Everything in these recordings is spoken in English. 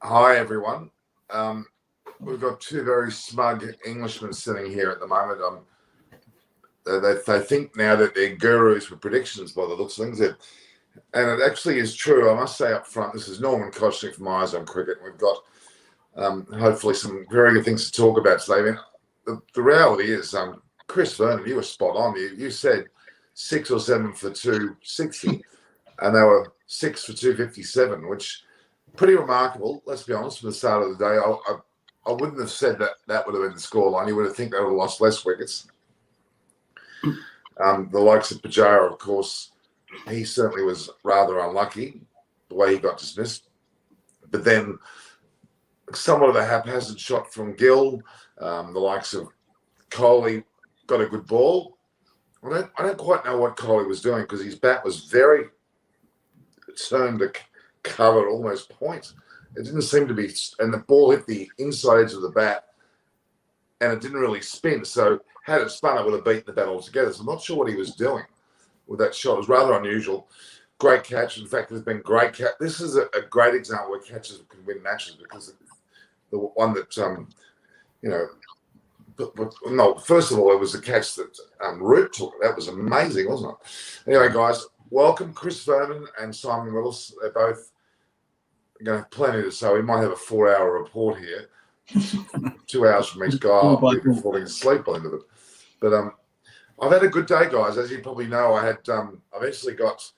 Hi, everyone. We've got two very smug Englishmen sitting here at the moment. They think now that they're gurus for predictions by the looks of things. And it actually is true. I must say up front, this is Norman Kochnick from Eyes on Cricket. We've got hopefully some very good things to talk about today. I mean, the reality is, Chris Vernon, you were spot on. You said 6 or 7 for 260, and they were 6 for 257, which pretty remarkable. Let's be honest. From the start of the day, I wouldn't have said that would have been the scoreline. You would have think they would have lost less wickets. The likes of Pujara, of course, he certainly was rather unlucky the way he got dismissed. But then somewhat of a haphazard shot from Gill. The likes of Kohli got a good ball. I don't quite know what Kohli was doing because his bat was very turned to cover almost point. It didn't seem to be, and the ball hit the insides of the bat and it didn't really spin. So had it spun, it would have beaten the bat altogether. So I'm not sure what he was doing with that shot. It was rather unusual. Great catch. In fact, there's been great catch. This is a great example where catches can win matches because the one that, no, first of all, it was the catch that Root took. That was amazing, wasn't it? Anyway, guys, welcome Chris Vernon and Simon Willis. They're both going to have plenty to say. We might have a 4-hour report here. 2 hours from each guy. I'll be falling asleep by the end of it. But I've had a good day, guys. As you probably know, I've actually got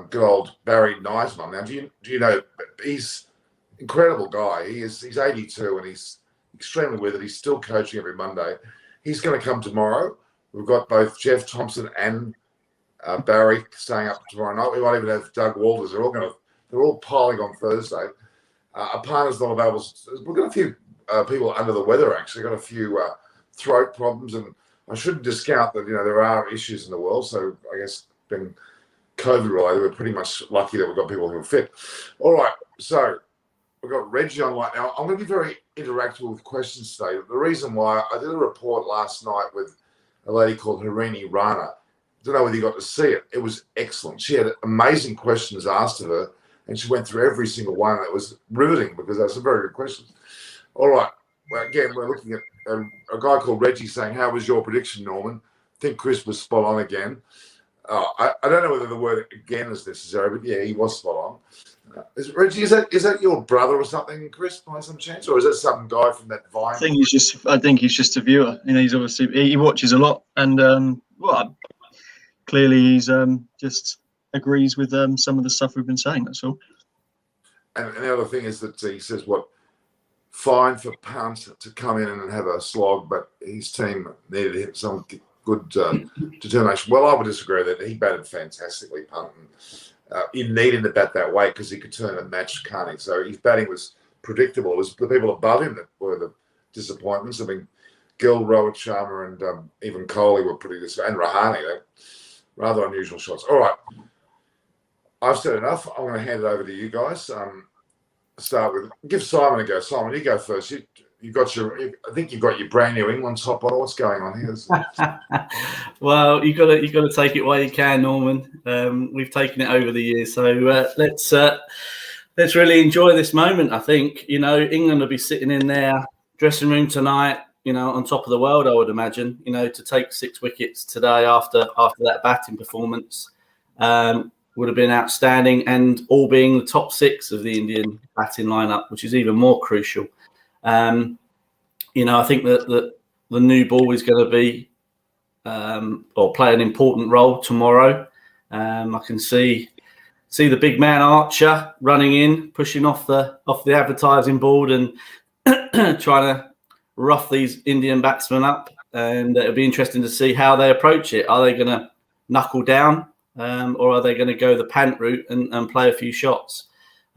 good old Barry Neisman. Now, do you know, he's an incredible guy. He's 82 and he's extremely with it. He's still coaching every Monday. He's going to come tomorrow. We've got both Jeff Thompson and Barry staying up tomorrow night. We might even have Doug Walters. They're all piling on Thursday. Our partner's not available. We've got a few people under the weather, actually. Got a few throat problems. And I shouldn't discount that, there are issues in the world. So I guess being COVID related, we're pretty much lucky that we've got people who are fit. All right. So we've got Reggie online now. I'm going to be very interactive with questions today. The reason why I did a report last night with a lady called Harini Rana. I don't know whether you got to see it. It was excellent. She had amazing questions asked of her. And she went through every single one. It was riveting because those are very good questions. All right. Well, again, we're looking at a guy called Reggie saying, how was your prediction, Norman? I think Chris was spot on again. I don't know whether the word again is necessary, but yeah, he was spot on. Reggie, is that your brother or something, Chris, by some chance? Or is that some guy from that Vine? I think he's just a viewer. He's obviously, he watches a lot. And, clearly he's just agrees with some of the stuff we've been saying, that's all. And the other thing is that he says, fine for Punt to come in and have a slog, but his team needed some good determination. Well, I would disagree that he batted fantastically, Punt. You need him to bat that way because he could turn a match, can't he? So his batting was predictable. It was the people above him that were the disappointments. I mean, Gill, Rohit Sharma, and even Kohli were pretty disappointing, and Rahane. Rather unusual shots. All right. I've said enough. I'm going to hand it over to you guys. Start with, give Simon a go. Simon, you go first. I think you've got your brand new England top on. What's going on here? Well, you got to take it while you can, Norman. We've taken it over the years, so let's really enjoy this moment. I think England will be sitting in their dressing room tonight, on top of the world. I would imagine, to take 6 wickets today after that batting performance. Would have been outstanding, and all being the top 6 of the Indian batting lineup, which is even more crucial. I think that the new ball is going to be or play an important role tomorrow. I can see the big man Archer running in, pushing off the advertising board and trying to rough these Indian batsmen up, and it'll be interesting to see how they approach it. Are they going to knuckle down? Or are they going to go the pant route and play a few shots?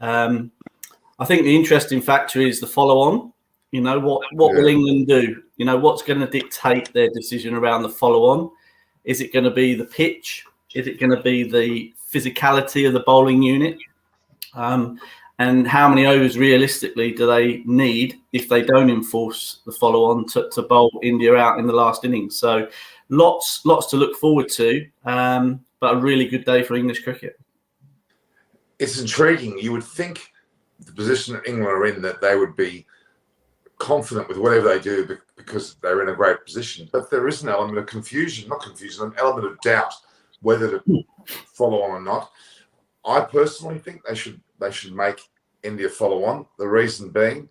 I think the interesting factor is the follow-on. What will England do? What's going to dictate their decision around the follow-on? Is it going to be the pitch? Is it going to be the physicality of the bowling unit? And how many overs realistically do they need if they don't enforce the follow-on to bowl India out in the last innings? So lots to look forward to. But a really good day for English cricket. It's intriguing. You would think the position that England are in, that they would be confident with whatever they do because they're in a great position. But there is an element of confusion, not confusion, an element of doubt whether to follow on or not. I personally think they should make India follow on. The reason being,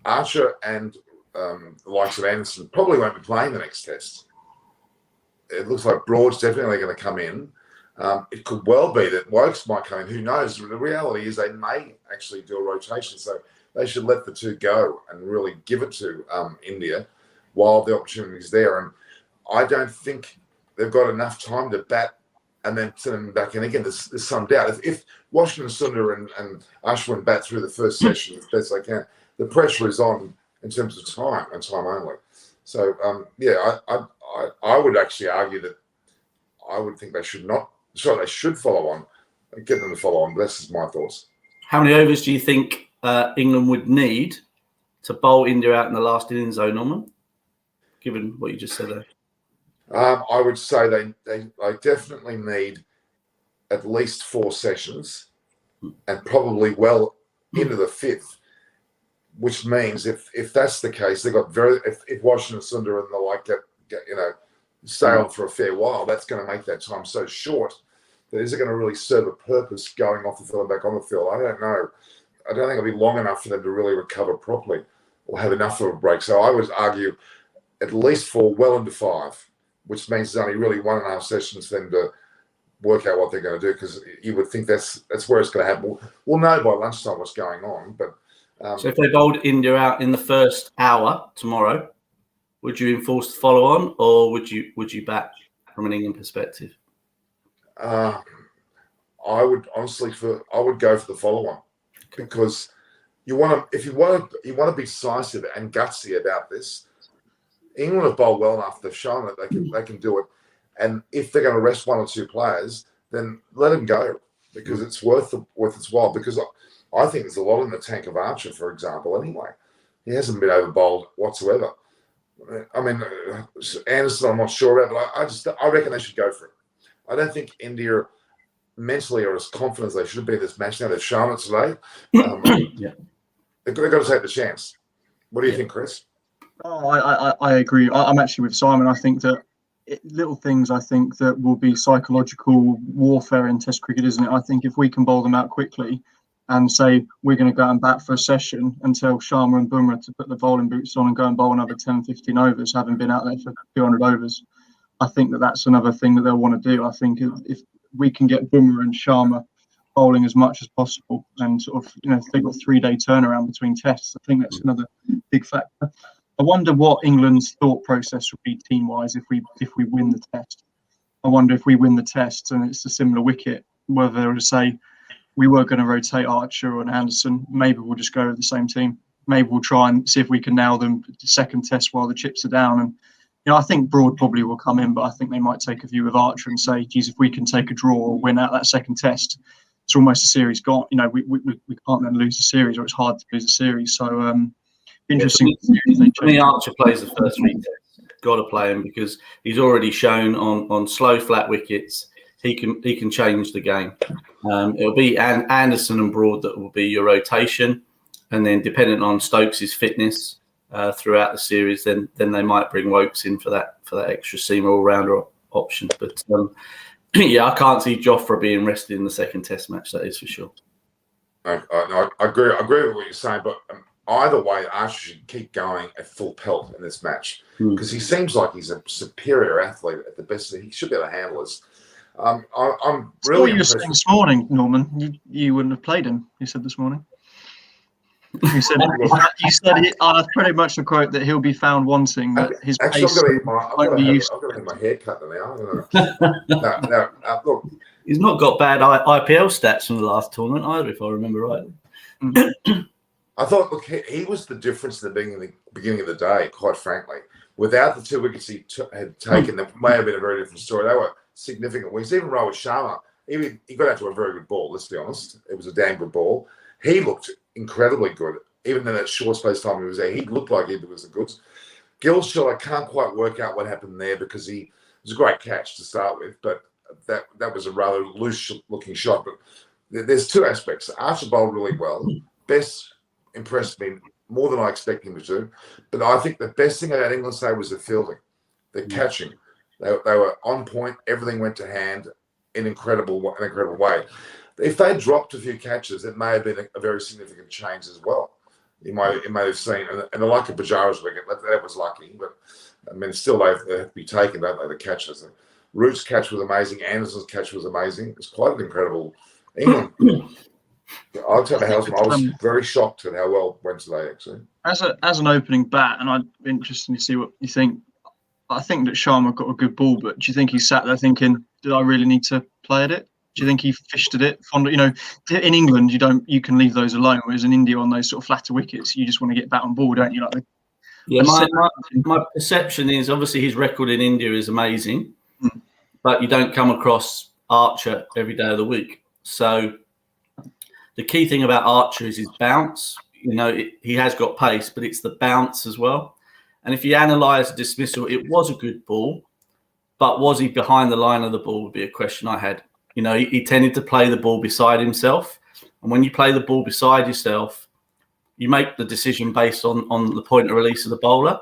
Archer and the likes of Anderson probably won't be playing the next test. It looks like Broad's definitely going to come in. It could well be that Wokes might come in. Who knows? The reality is they may actually do a rotation. So they should let the two go and really give it to India while the opportunity is there. And I don't think they've got enough time to bat and then send them back in again. There's some doubt. If Washington Sundar and Ashwin bat through the first session as best they can, the pressure is on in terms of time and time only. So, I would actually argue that I would think they should not. Sorry, they should follow on and get them to follow on. This is my thoughts. How many overs do you think England would need to bowl India out in the last innings, though, Norman? Given what you just said there. I would say they definitely need at least 4 sessions and probably well into the 5th, which means if that's the case, they've got if Washington Sundar and the like get stay on for a fair while, that's going to make that time so short that is it going to really serve a purpose going off the field and back on the field? I don't know. I don't think it'll be long enough for them to really recover properly or have enough of a break. So I would argue at least 4, well into 5, which means there's only really 1.5 sessions for them to work out what they're going to do, because you would think that's where it's going to happen. We'll know by lunchtime what's going on. But so if they bowled India out in the first hour tomorrow, would you enforce the follow on, or would you bat from an England perspective? I would honestly I would go for the follow on, because you want to be decisive and gutsy about this. England have bowled well enough. They've shown that they can do it. And if they're going to rest 1 or 2 players, then let them go, because it's worth its while. Because I think there's a lot in the tank of Archer, for example. Anyway, he hasn't been over bowled whatsoever. I mean, Anderson, I'm not sure about, but I reckon they should go for it. I don't think India mentally are as confident as they should be in this match. Now they've shown it today. They've got to take the chance. What do you think, Chris? Oh, I agree. I'm actually with Simon. I think that little things, I think that will be psychological warfare in Test cricket, isn't it? I think if we can bowl them out quickly and say we're going to go and bat for a session and tell Sharma and Bumrah to put the bowling boots on and go and bowl another 10, 15 overs, having been out there for 200 overs, I think that's another thing that they'll want to do. I think if we can get Bumrah and Sharma bowling as much as possible, and sort of, if they've got 3-day turnaround between tests, I think that's another big factor. I wonder what England's thought process would be team-wise if we win the test. I wonder if we win the test and it's a similar wicket, whether they would say we were going to rotate Archer and Anderson, maybe we'll just go with the same team. Maybe we'll try and see if we can nail them the second test while the chips are down. And I think Broad probably will come in, but I think they might take a view with Archer and say, geez, if we can take a draw or win out that second test, it's almost a series gone. We can't then lose a series, or it's hard to lose a series. So interesting. I mean, Archer plays the first 3 tests. Got to play him, because he's already shown on slow flat wickets he can change the game. It'll be Anderson and Broad that will be your rotation, and then depending on Stokes' fitness throughout the series, then they might bring Wokes in for that extra seam all-rounder option. But I can't see Jofra being rested in the second Test match. That is for sure. I agree with what you're saying, but either way, Archer should keep going at full pelt in this match, because he seems like he's a superior athlete at the best. He should be able to handle us. I'm really. You were saying this morning, Norman, you wouldn't have played him. You said this morning. You said pretty much the quote that he'll be found wanting, that his actually, pace won't be used. I've got to have my hair cut now. Look, he's not got bad IPL stats from the last tournament either, if I remember rightly. I thought, look, he was the difference in the beginning of the day, quite frankly. Without the 2 wickets he had taken, that may have been a very different story. They were significant wins. Even Rohit Sharma, he got out to a very good ball, let's be honest. It was a damn good ball. He looked incredibly good. Even in that short space time he was there, he looked like he was the goods. Gilshall, I can't quite work out what happened there, because it was a great catch to start with, but that was a rather loose-looking shot. But there's two aspects. Archer bowled really well. Best impressed me more than I expected him to do. But I think the best thing about England's day was the fielding, the catching. They were on point. Everything went to hand in an incredible way. If they dropped a few catches, it may have been a very significant change as well. You may have seen, and the luck of Pujara's wicket, that was lucky, but I mean, still they have to be taken, don't they, the catches. Root's catch was amazing. Anderson's catch was amazing. It's quite an incredible England. I'll tell you how I was very shocked at how well it went today, actually. As an opening bat, and I'd be interested to see what you think. I think that Sharma got a good ball, but do you think he sat there thinking, did I really need to play at it? Do you think he fished at it? You know, in England, you can leave those alone, whereas in India, on those sort of flatter wickets, you just want to get bat on ball, don't you? Like, yeah, my perception is obviously his record in India is amazing, but you don't come across Archer every day of the week. So the key thing about Archer is his bounce. You know, he has got pace, but it's the bounce as well. And if you analyse the dismissal, it was a good ball, but was he behind the line of the ball would be a question I had. You know, he tended to play the ball beside himself. And when you play the ball beside yourself, you make the decision based on the point of release of the bowler.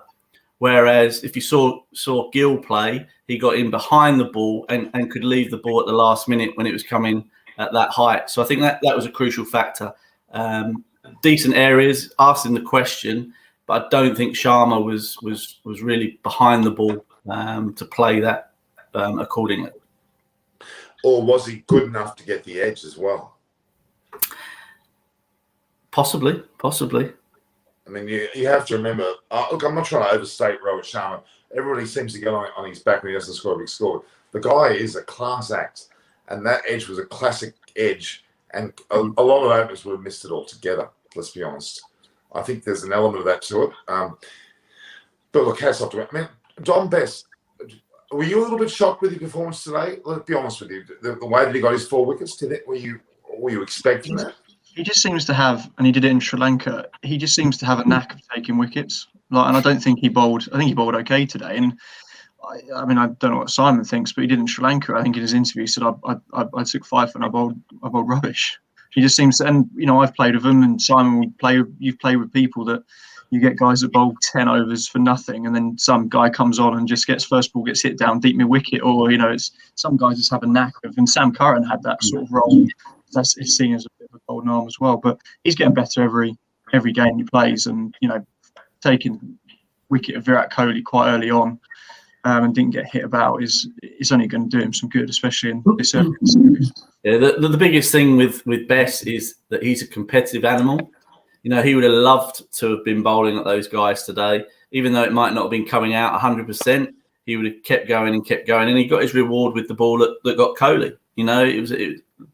Whereas if you saw Gill play, he got in behind the ball and could leave the ball at the last minute when it was coming at that height. So I think that was a crucial factor. Decent areas, asked him the question, but I don't think Sharma was really behind the ball to play that accordingly. Or was he good enough to get the edge as well? Possibly. I mean, you have to remember, look, I'm not trying to overstate Rohit Sharma. Everybody seems to get on his back when he doesn't score a big score. The guy is a class act, and that edge was a classic edge, and a lot of openers would have missed it altogether, let's be honest. I think there's an element of that to it. But look, hats off to him. I mean, Dom Bess, were you a little bit shocked with your performance today? Let's be honest with you. The way that he got his 4 wickets, were you expecting that? He just seems to have, and he did it in Sri Lanka, he just seems to have a knack of taking wickets. And I don't think he bowled, I think he bowled okay today. And I mean, I don't know what Simon thinks, but he did in Sri Lanka. I think in his interview he said, I took 5 and I bowled rubbish. He just seems to, and you know, I've played with him, and Simon, you've played with people that you get guys that bowl 10 overs for nothing, and then some guy comes on and just gets first ball, gets hit down deep mid wicket, or you know, it's some guys just have a knack of. And Sam Curran had that sort of role. That's seen as a bit of a golden arm as well. But he's getting better every game he plays, and you know, taking wicket of Virat Kohli quite early on and didn't get hit about is only going to do him some good, especially in this series. Yeah, the biggest thing with Bess is that he's a competitive animal. You know, he would have loved to have been bowling at those guys today, even though it might not have been coming out 100%. He would have kept going, and he got his reward with the ball that got Kohli. You know, it was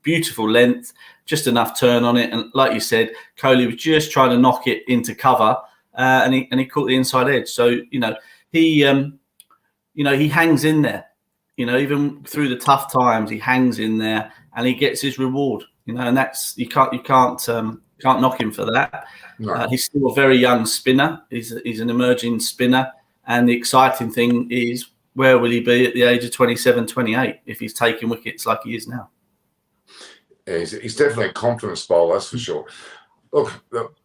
beautiful length, just enough turn on it, and like you said, Kohli was just trying to knock it into cover, and he caught the inside edge. So you know, he hangs in there. You know, even through the tough times, he hangs in there and he gets his reward. You know, and that's you can't knock him for that. No. He's still a very young spinner. He's an emerging spinner, and the exciting thing is, where will he be at the age of 27, 28 if he's taking wickets like he is now? Yeah, he's definitely a confidence bowler, that's for sure. Look,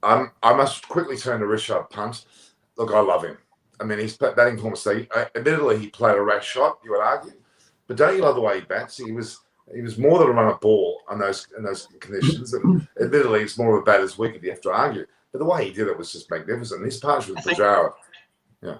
I must quickly turn to Rishabh Pant. Look, I love him. I mean, his batting performance. Admittedly, he played a rash shot, you would argue, but don't you love the way he bats? He was more than a run of ball in those conditions, and admittedly, it's more of a batter's wicket. You have to argue, but the way he did it was just magnificent. His partnership with Pujara, yeah.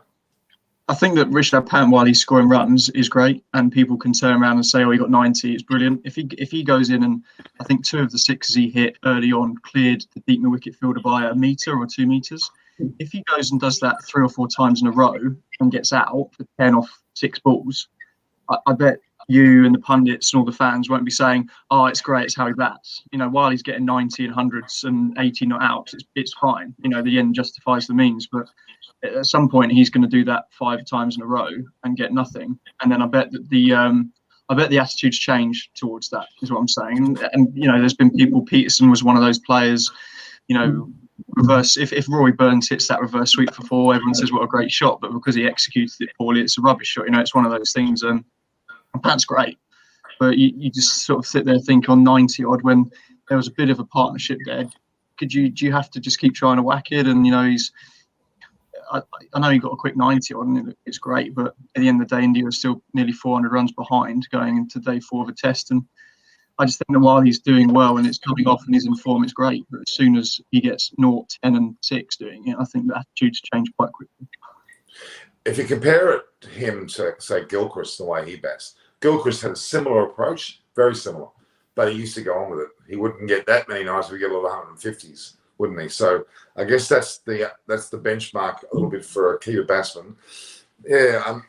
I think that Rishabh Pant, while he's scoring runs, is great, and people can turn around and say, "Oh, he got 90, it's brilliant." If he goes in, and I think 2 of the 6s he hit early on cleared the deep mid wicket fielder by 1 metre or 2 metres. If he goes and does that 3 or 4 times in a row and gets out for 10 off 6 balls, I bet you and the pundits and all the fans won't be saying, "Oh, it's great, it's how he bats." You know, while he's getting 90 and hundreds and 80 not out, it's fine. You know, the end justifies the means, but at some point he's going to do that 5 times in a row and get nothing. And then I bet that the attitudes change towards that, is what I'm saying. And you know, there's been people. Peterson was one of those players. You know, reverse. If Rory Burns hits that reverse sweep for 4, everyone says what a great shot, but because he executed it poorly, it's a rubbish shot. You know, it's one of those things. And Pant's great, but you just sort of sit there think on 90 odd when there was a bit of a partnership there. Do you have to just keep trying to whack it? And I know he got a quick 90 on it. It's great, but at the end of the day, India is still nearly 400 runs behind going into day 4 of a test. And I just think that while he's doing well and it's coming off and he's in form, it's great. But as soon as he gets 0, 10 and 6 doing it, I think the attitudes change quite quickly. If you compare him to, say, Gilchrist, the way he bats, Gilchrist had a similar approach, very similar, but he used to go on with it. He wouldn't get that many nights if we get a lot of 150s, wouldn't he? So I guess that's the benchmark a little bit for a keeper batsman. Yeah,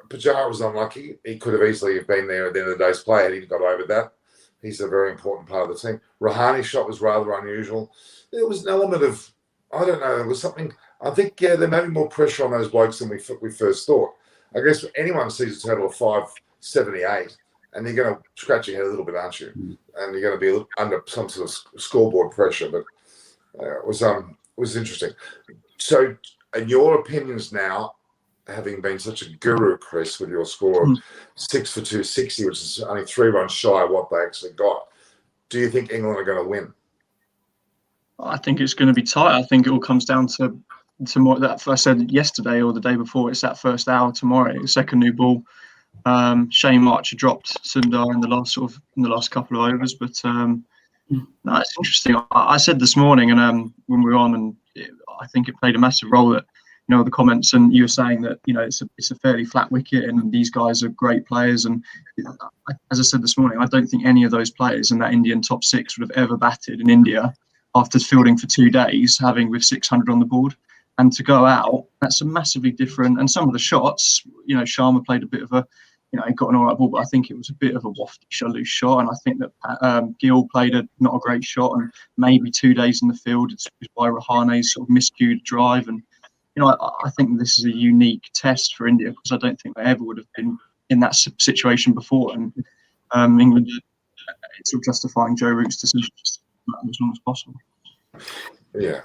Pujara was unlucky. He could have easily have been there at the end of the day's play had he got over that. He's a very important part of the team. Rahani's shot was rather unusual. There was an element of, I don't know, there was something. I think, there may be more pressure on those blokes than we first thought. I guess anyone sees a total of 578, and you're going to scratch your head a little bit, aren't you? And you're going to be under some sort of scoreboard pressure. But it was interesting. So, in your opinions now, having been such a guru, Chris, with your score of 6 for 260, which is only 3 runs shy of what they actually got, do you think England are going to win? I think it's going to be tight. I think it all comes down to what that I said yesterday or the day before. It's that first hour tomorrow, second new ball. Shane Archer dropped Sundar in the last couple of overs, but no, it's interesting. I said this morning, and when we were on, and I think it played a massive role that the comments, and you were saying that it's a fairly flat wicket, and these guys are great players. And as I said this morning, I don't think any of those players in that Indian top 6 would have ever batted in India after fielding for 2 days, having with 600 on the board. And to go out, that's a massively different. And some of the shots, Sharma played a bit of a, he got an all right ball, but I think it was a bit of a waftish, loose shot. And I think that Gill played not a great shot, and maybe 2 days in the field. It's by Rahane's sort of miscued drive. And, I think this is a unique test for India, because I don't think they ever would have been in that situation before. And England is sort of justifying Joe Root's decision as long as possible. Yeah.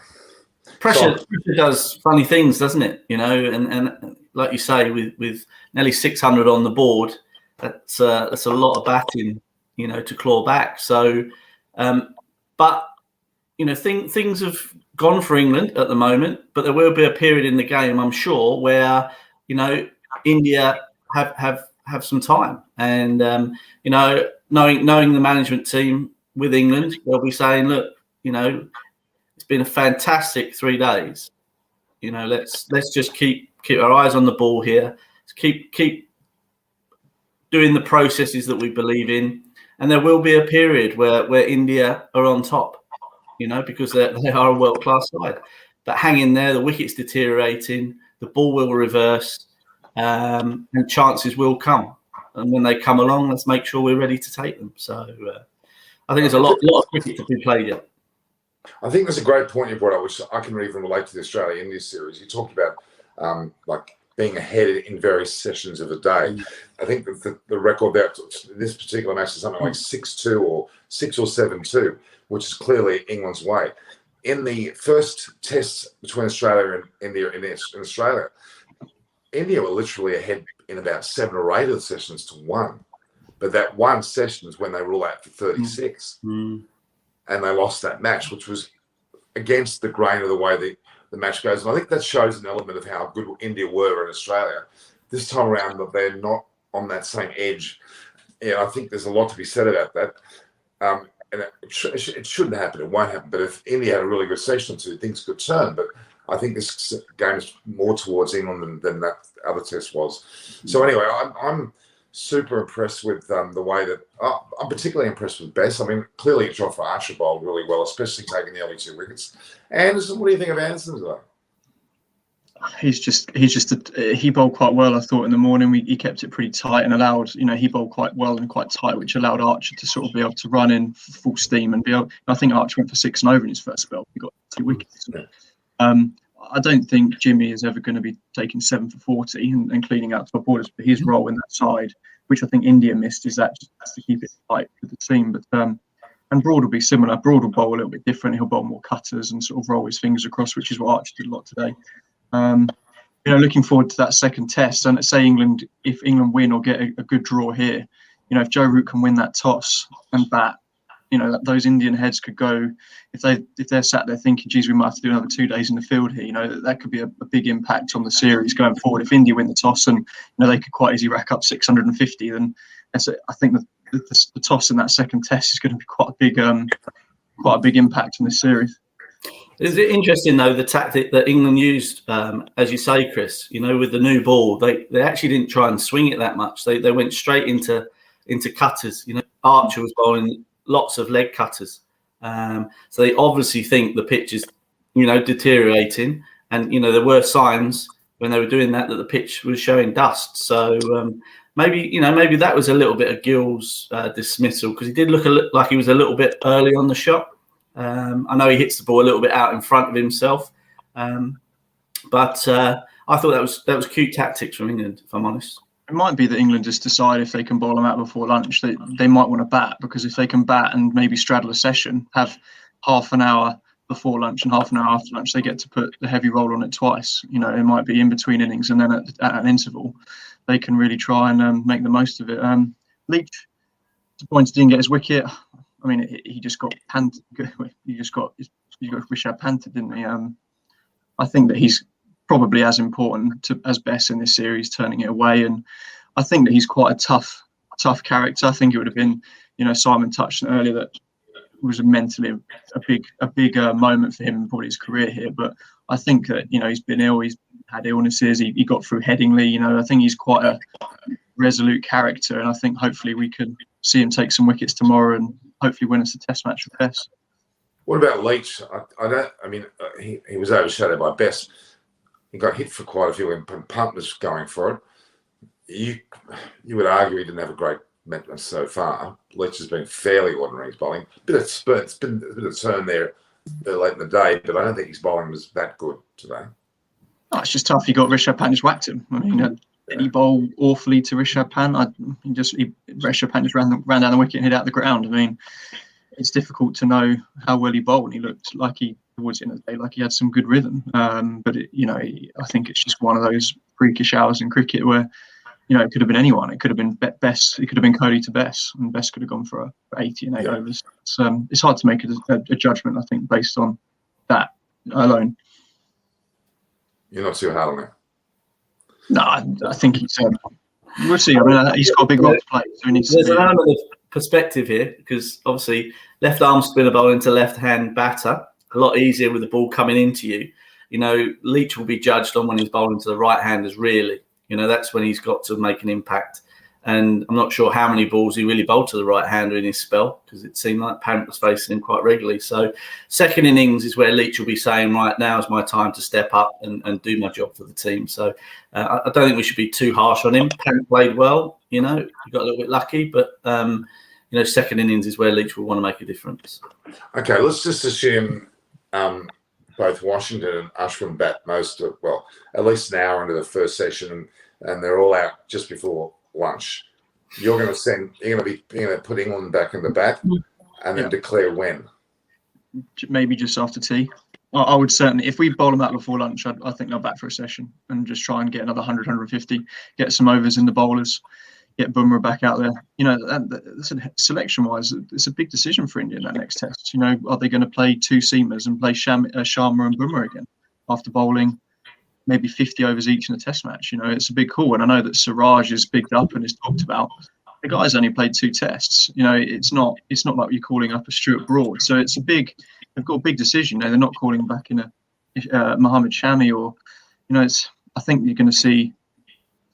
Pressure does funny things, doesn't it? And like you say, with nearly 600 on the board, that's a lot of batting, to claw back. So, but things have gone for England at the moment, but there will be a period in the game, I'm sure, where India have some time, and knowing the management team with England, they'll be saying, look, it's been a fantastic 3 days. Let's just keep our eyes on the ball here. Keep doing the processes that we believe in, and there will be a period where India are on top. Because they are a world-class side. But hang in there, the wicket's deteriorating, the ball will reverse, and chances will come. And when they come along, let's make sure we're ready to take them. So I think there's a lot of cricket to be played yet. I think that's a great point you brought up, which I can even relate to the Australia-India series. You talked about being ahead in various sessions of the day. I think that the record there, this particular match is something like 6-2 or 6 or 7-2, which is clearly England's way. In the first tests between Australia and India in Australia, India were literally ahead in about 7 or 8 of the sessions to 1. But that one session is when they rule out for 36. And they lost that match, which was against the grain of the way the match goes. And I think that shows an element of how good India were in Australia. This time around, that they're not on that same edge. I think there's a lot to be said about that. And it shouldn't happen. It won't happen. But if India had a really good session or two, things could turn. But I think this game is more towards England than that other test was. So anyway, I'm super impressed with the way that I'm particularly impressed with Bess. I mean, clearly Jofra Archer bowled really well, especially taking the early 2 wickets. Anderson, what do you think of Anderson today? He bowled quite well, I thought, in the morning. He kept it pretty tight and allowed, he bowled quite well and quite tight, which allowed Archer to sort of be able to run in full steam and be able. I think Archer went for 6 and over in his first spell. He got 2 wickets. Yeah. I don't think Jimmy is ever going to be taking 7 for 40 and cleaning out top orders, but his role in that side, which I think India missed, is that just has to keep it tight with the team. But and Broad will be similar. Broad will bowl a little bit different. He'll bowl more cutters and sort of roll his fingers across, which is what Archer did a lot today. Looking forward to that second test. And say if England win or get a good draw here, if Joe Root can win that toss and bat those Indian heads could go if they're sat there thinking, geez, we might have to do another 2 days in the field here. That could be a big impact on the series going forward. If India win the toss and they could quite easily rack up 650, then I think the toss in that second test is going to be quite a big impact on this series. Is it interesting though the tactic that England used, as you say, Chris? With the new ball, they actually didn't try and swing it that much. They went straight into cutters. Archer was bowling lots of leg cutters, so they obviously think the pitch is deteriorating, and there were signs when they were doing that the pitch was showing dust. So maybe that was a little bit of Gill's dismissal, because he did look like he was a little bit early on the shot. I know he hits the ball a little bit out in front of himself, but I thought that was cute tactics from England, if I'm honest. It might be that England just decide if they can bowl them out before lunch. They might want to bat, because if they can bat and maybe straddle a session, have half an hour before lunch and half an hour after lunch, they get to put the heavy roll on it twice. It might be in between innings, and then at an interval, they can really try and make the most of it. Leach, disappointed he didn't get his wicket. I mean, he just got panted. He got Rishabh panted, didn't he? I think that he's probably as important as Bess in this series, turning it away. And I think that he's quite a tough character. I think it would have been, Simon touched on earlier, that it was mentally a big moment for him in probably his career here. But I think that, he's been ill, he's had illnesses, he got through Headingley. I think he's quite a resolute character. And I think hopefully we can see him take some wickets tomorrow and hopefully win us a test match with Bess. What about Leach? He was overshadowed by Bess. He got hit for quite a few when Punt was going for it. You would argue he didn't have a great maintenance so far. Leach has been fairly ordinary in his bowling. It's been a bit of turn there late in the day, but I don't think his bowling was that good today. Oh, it's just tough. He got Rishabh Pant, just whacked him. I mean, did he bowl awfully to Rishabh Pant? Rishabh Pant just ran down the wicket and hit out the ground. I mean, it's difficult to know how well he bowled. He looked like towards the end of the day, like he had some good rhythm. But I think it's just one of those freakish hours in cricket where, it could have been anyone. It could have been Bess. It could have been Cody to Bess, and Bess could have gone for 80 and 8 overs. It's hard to make a judgment, I think, based on that alone. You're not too hard on him. No, I think he's. We'll see. I mean, he's got a big role to play, so he needs There's to. an element of perspective here, because obviously left arm spinner bowling to left hand batter, a lot easier with the ball coming into you. Leach will be judged on when he's bowling to the right handers. Really, that's when he's got to make an impact. And I'm not sure how many balls he really bowled to the right hander in his spell, because it seemed like Pant was facing him quite regularly. So second innings is where Leach will be saying, right, now is my time to step up and do my job for the team. So I don't think we should be too harsh on him. Pant played well, he got a little bit lucky, but second innings is where Leach will want to make a difference. Okay, let's just assume both Washington and Ashwin bat at least an hour into the first session, and they're all out just before lunch. You're going to put England back in the bat and then declare when? Maybe just after tea. I would certainly, if we bowl them out before lunch, I think they'll bat for a session and just try and get another 100, 150, get some overs in the bowlers, get Bumrah back out there. Selection-wise, it's a big decision for India in that next test. Are they going to play two seamers and play Sharma and Bumrah again after bowling maybe 50 overs each in a test match? It's a big call. And I know that Siraj is bigged up and is talked about. The guy's only played 2 tests. It's not like you're calling up a Stuart Broad. So they've got a big decision. They're not calling back in a Mohammad Shami or, I think you're going to see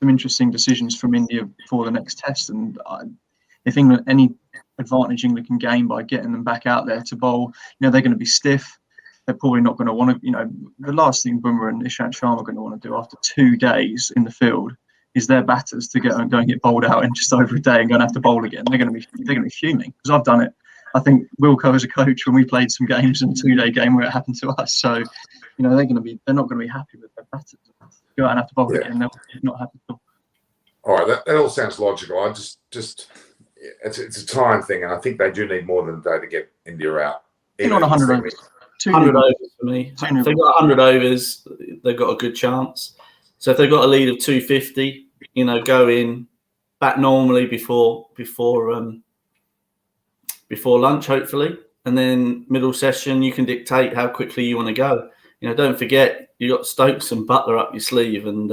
some interesting decisions from India for the next test. And if England, any advantage England can gain by getting them back out there to bowl, they're going to be stiff. They're probably not going to want to, the last thing Bumrah and Ishant Sharma are going to want to do after 2 days in the field is their batters to go and get bowled out in just over a day and go and have to bowl again. They're going to be fuming, because I've done it. I think Wilco as a coach, when we played some games in a 2-day game where it happened to us. So, they're not going to be happy with their batters. Go out and have to bowl again. They're not happy at all. All right, that all sounds logical. I just it's a time thing, and I think they do need more than a day to get India out. They're not 100 overs. 100 overs for me. If they've got 100 overs, they've got a good chance. So if they've got a lead of 250, go in, bat normally before before lunch, hopefully, and then middle session you can dictate how quickly you want to go. Don't forget you got Stokes and Butler up your sleeve, and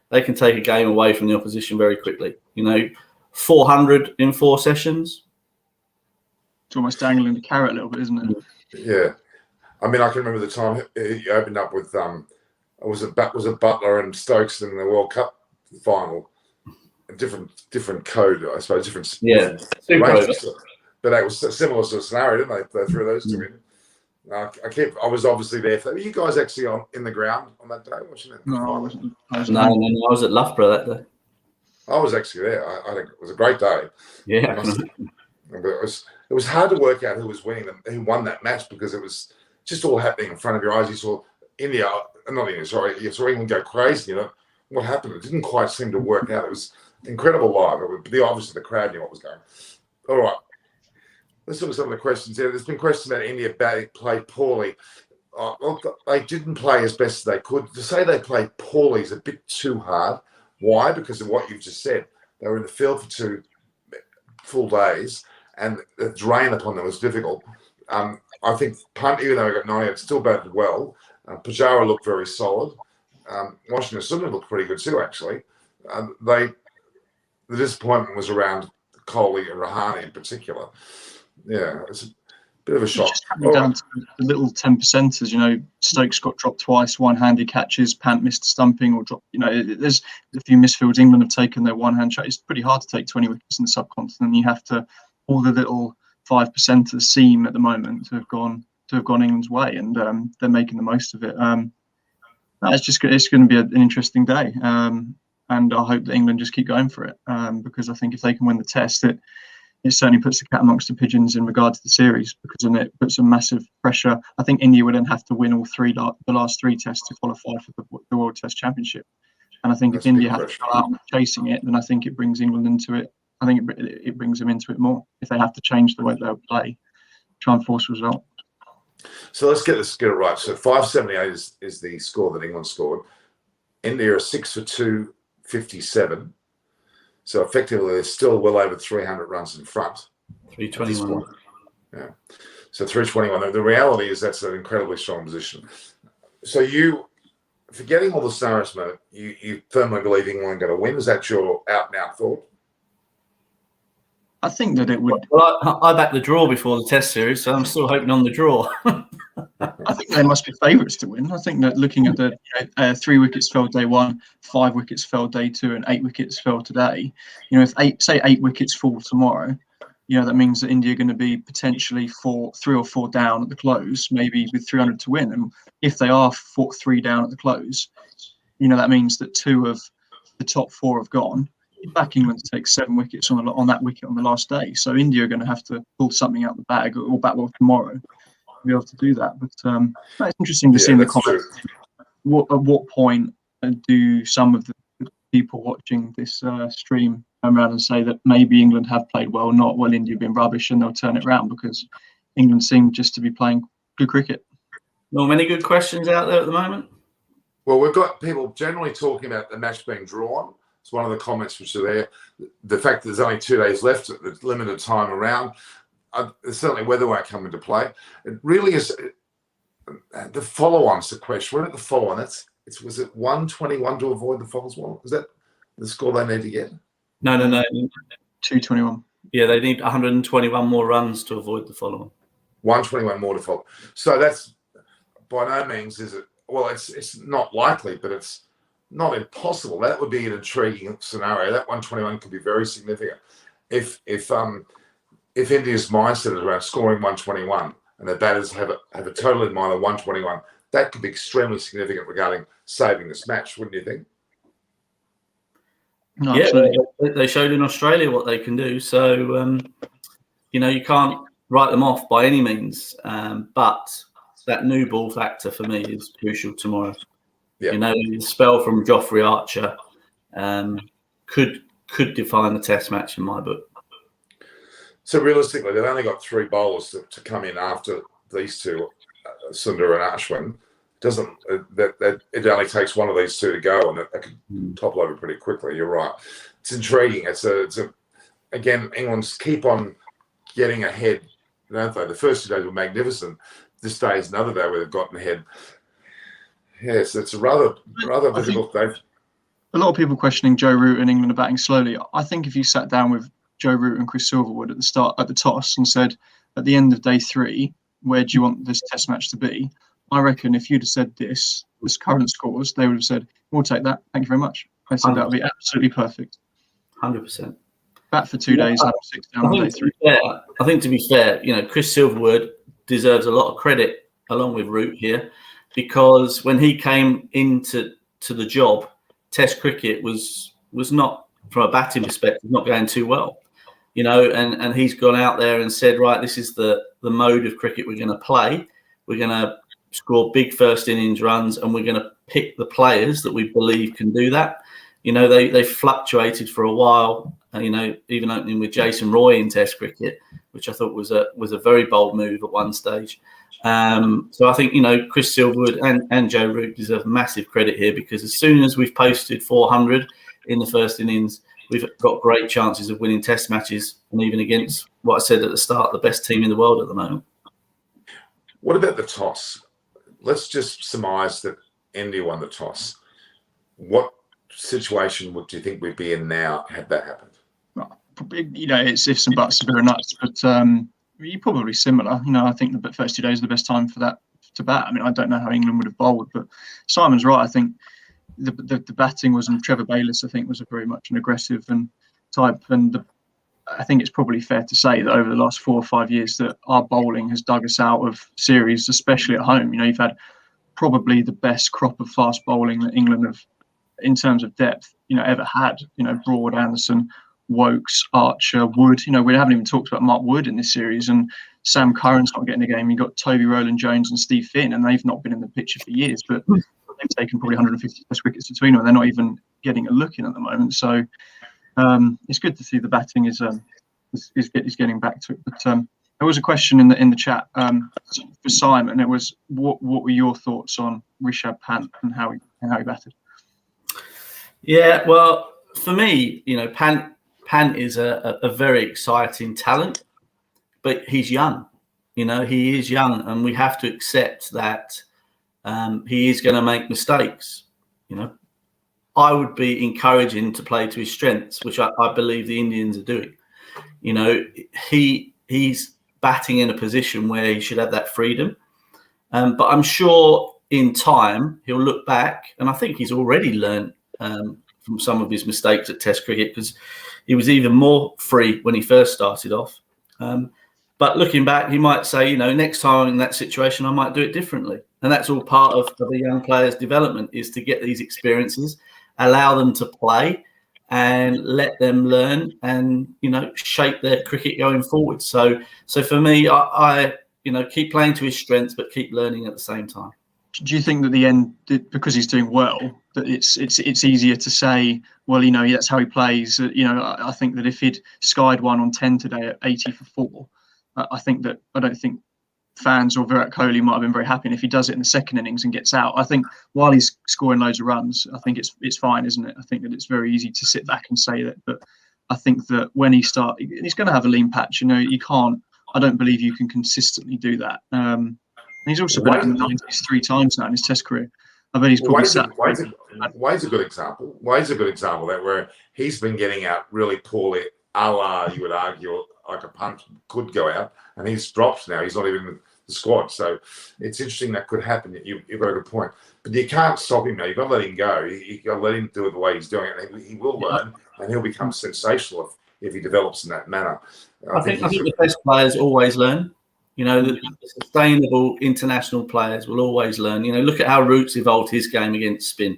they can take a game away from the opposition very quickly. 400 in 4 sessions. It's almost dangling the carrot a little bit, isn't it? Yeah, I mean, I can remember the time he opened up with was it Butler and Stokes in the World Cup final. A different code, I suppose. Different ranges, but that was a similar sort of scenario, didn't they? They threw those two in. I was obviously there. Were you guys actually in the ground on that day watching it? No, I wasn't. I was at Loughborough that day. I was actually there. I think it was a great day. Yeah, but it was hard to work out who was winning them, who won that match, because it was just all happening in front of your eyes. You saw you saw England go crazy. What happened? It didn't quite seem to work out. It was incredible live. Obviously the crowd knew what was going on. All right. Let's look at some of the questions here. There's been questions about India played poorly. They didn't play as best as they could. To say they played poorly is a bit too hard. Why? Because of what you've just said. They were in the field for 2 full days, and the drain upon them was difficult. I think Punt, even though he got 90, it still batted well. Pujara looked very solid. Washington Sundar looked pretty good too, actually. The disappointment was around Kohli and Rahane in particular. Yeah, it's a bit of a shock. Down to the little 10%ers, Stokes got dropped twice, one-handed catches, Pant missed a stumping or dropped. There's a few misfields. England have taken their one-hand shot. It's pretty hard to take 20 wickets in the subcontinent. You have to, all the little 5%ers seem at the moment to have gone England's way, and they're making the most of it. It's going to be an interesting day, and I hope that England just keep going for it, because I think if they can win the test, it certainly puts the cat amongst the pigeons in regard to the series, because then it puts a massive pressure. I think India would then have to win the last 3 tests to qualify for the World Test Championship. And I think if India have to go out chasing it, then I think it brings England into it. I think it brings them into it more if they have to change the way they'll play, try and force a result. So let's get it right. So 578 is the score that England scored. India are 6 for 257. So effectively, they're still well over 300 runs in front. 321. Yeah. So 321. The reality is that's an incredibly strong position. So forgetting all the scenarios, you firmly believe England are going to win. Is that your out-and-out thought? I think that it would. Well, I backed the draw before the Test series, so I'm still hoping on the draw. I think they must be favourites to win. I think that looking at the 3 wickets fell day 1, 5 wickets fell day 2, and 8 wickets fell today. If 8 wickets fall tomorrow, that means that India are going to be potentially 3 or 4 down at the close, maybe with 300 to win. And if they are 3 down at the close, that means that 2 of the top 4 have gone. You're back England to take 7 wickets on that wicket on the last day. So India are going to have to pull something out the bag or bat well tomorrow to be able to do that. But it's interesting to see in the comments at what point do some of the people watching this stream come around and say that maybe England have played well, not well, India have been rubbish, and they'll turn it around, because England seem just to be playing good cricket. Not many good questions out there at the moment. Well, we've got people generally talking about the match being drawn. It's one of the comments which are there. The fact that there's only 2 days left, the limited time around, certainly weather won't come into play. It really is the follow-on's the question. What about the follow-on? Was it 121 to avoid the follow-on? Is that the score they need to get? No. 221. Yeah, they need 121 more runs to avoid the follow-on. 121 more to follow. So that's by no means is it. Well, it's not likely, but it's not impossible. That would be an intriguing scenario. That 121 could be very significant. If India's mindset is around scoring 121 and the batters have a total in mind of 121, that could be extremely significant regarding saving this match, wouldn't you think? No, yeah, absolutely. they showed in Australia what they can do. So, you can't write them off by any means. But that new ball factor for me is crucial tomorrow. Yeah. The spell from Joffrey Archer could define the Test match in my book. So realistically, they've only got 3 bowlers to come in after these two, Sundar and Ashwin. It only takes one of these 2 to go, and that could topple over pretty quickly. You're right. It's intriguing. Again, England's keep on getting ahead don't they? The first 2 days were magnificent. This day is another day where they've gotten ahead. Yes, it's a rather difficult day. A lot of people questioning Joe Root and England are batting slowly. I think if you sat down with Joe Root and Chris Silverwood at the toss and said, at the end of day 3, where do you want this test match to be? I reckon if you'd have said this current scores, they would have said, we'll take that. Thank you very much. They said that would be absolutely perfect. 100%. Bat for 2 days, 6 down on day 3. I think to be fair, Chris Silverwood deserves a lot of credit along with Root here, because when he came into the job, Test cricket was not, from a batting perspective, not going too well. And he's gone out there and said, right, this is the mode of cricket we're going to play. We're going to score big first innings runs, and we're going to pick the players that we believe can do that. They fluctuated for a while, even opening with Jason Roy in Test cricket, which I thought was a very bold move at one stage. So I think, Chris Silverwood and Joe Root deserve massive credit here, because as soon as we've posted 400 in the first innings, we've got great chances of winning test matches, and even against what I said at the start, the best team in the world at the moment. What about the toss? Let's just surmise that India won the toss. What situation do you think we'd be in now had that happened? Well, it's ifs and buts, a bit of nuts, but you're probably similar. I think the first 2 days are the best time for that to bat. I mean, I don't know how England would have bowled, but Simon's right. I think the batting was, and Trevor Bayliss, I think, was a very much an aggressive and type. And I think it's probably fair to say that over the last 4 or 5 years that our bowling has dug us out of series, especially at home. You've had probably the best crop of fast bowling that England have, in terms of depth, ever had. Broad, Anderson, Wokes, Archer, Wood. We haven't even talked about Mark Wood in this series, and Sam Curran's not getting a game. You've got Toby Rowland-Jones and Steve Finn, and they've not been in the picture for years, but they've taken probably 150 test wickets between them, and they're not even getting a look in at the moment. So it's good to see the batting is getting back to it. But there was a question in the chat for Simon. It was, what were your thoughts on Rishabh Pant and how he batted? Yeah, well, for me, Pant is a very exciting talent, but he's young. He is young, and we have to accept that he is going to make mistakes. I would be encouraging to play to his strengths, which I believe the Indians are doing. He's batting in a position where he should have that freedom. But I'm sure in time he'll look back, and I think he's already learned from some of his mistakes at Test cricket, because he was even more free when he first started off. But looking back, he might say, next time I'm in that situation, I might do it differently. And that's all part of the young player's development, is to get these experiences, allow them to play, and let them learn and, shape their cricket going forward. So for me, I keep playing to his strengths, but keep learning at the same time. Do you think that the end, because he's doing well, that it's easier to say, well, that's how he plays? I think that if he'd skied 1 on 10 today at 80 for 4, I don't think fans or Virat Kohli might have been very happy. And if he does it in the second innings and gets out, I think while he's scoring loads of runs, I think it's fine, isn't it? I think that it's very easy to sit back and say that. But I think that when he's going to have a lean patch. You can't. I don't believe you can consistently do that. He's also been in the 90s 3 times now in his Test career. I bet he's probably Wade's a good example. Wade's a good example that where he's been getting out really poorly, a la, you would argue, like a punt could go out, and he's dropped now. He's not even in the squad. So it's interesting that could happen. You've got a good point. But you can't stop him now. You've got to let him go. You've got to let him do it the way he's doing it. And he will learn, and he'll become sensational if he develops in that manner. I think the best players always learn. The sustainable international players will always learn. Look at how Root's evolved his game against spin.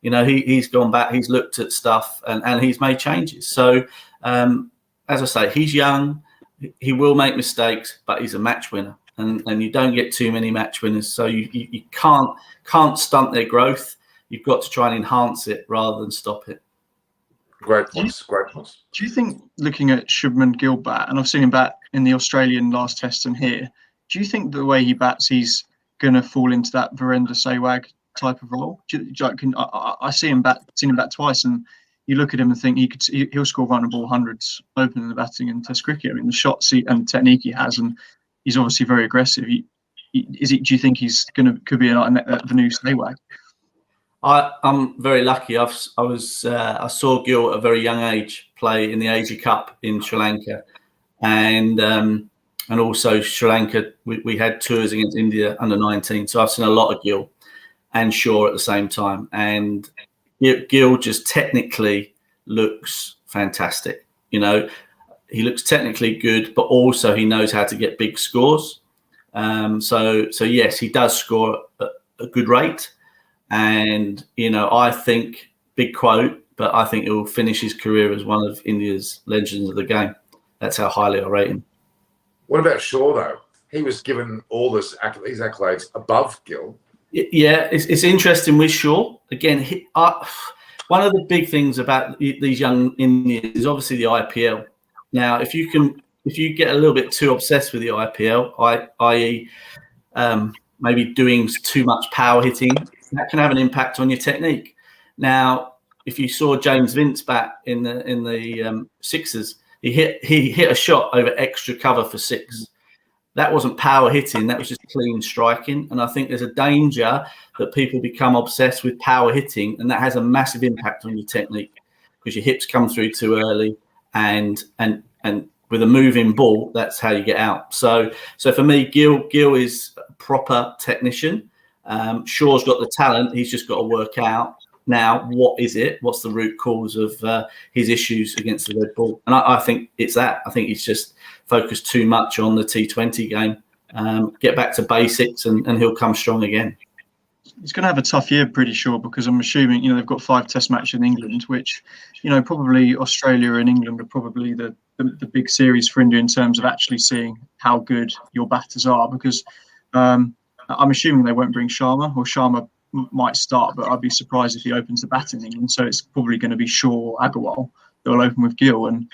He's gone back, he's looked at stuff, and he's made changes. So, as I say, he's young, he will make mistakes, but he's a match winner. And you don't get too many match winners. So you can't stunt their growth. You've got to try and enhance it rather than stop it. Great points. Do you think, looking at Shubman Gill bat, and I've seen him bat in the Australian last test and here, do you think the way he bats, he's going to fall into that Virender Sehwag type of role? I seen him bat twice, and you look at him and think he'll score run and ball hundreds opening the batting in Test cricket. I mean, the shots and the technique he has, and he's obviously very aggressive. Do you think he's could be the new Stewag? I'm very lucky. I saw Gil at a very young age play in the Asia Cup in Sri Lanka, and also Sri Lanka. We had tours against India under 19, so I've seen a lot of Gil and Shaw at the same time. And Gil just technically looks fantastic. You know, he looks technically good, but also he knows how to get big scores. So yes, he does score a good rate. And, you know, I think, big quote, but I think he will finish his career as one of India's legends of the game. That's how highly I rate him. What about Shaw, though? He was given all these accolades above Gil. Yeah, it's interesting with Shaw. Again, one of the big things about these young Indians is obviously the IPL. Now, if you get a little bit too obsessed with the IPL, i.e., maybe doing too much power hitting, that can have an impact on your technique. Now, if you saw James Vince bat in the Sixers, he hit a shot over extra cover for 6. That wasn't power hitting, that was just clean striking. And I think there's a danger that people become obsessed with power hitting, and that has a massive impact on your technique because your hips come through too early, and with a moving ball, that's how you get out. So for me, Gil is a proper technician. Shaw's got the talent. He's just got to work out now what is it? What's the root cause of his issues against the red ball? And I think it's that. I think he's just focused too much on the T20 game. Get back to basics, and he'll come strong again. He's going to have a tough year, pretty sure, because I'm assuming, they've got 5 test matches in England, which, probably Australia and England are probably the big series for India in terms of actually seeing how good your batters are, because I'm assuming they won't bring Sharma, or Sharma might start, but I'd be surprised if he opens the batting in England. So it's probably going to be Shaw or Agarwal that will open with Gill. And,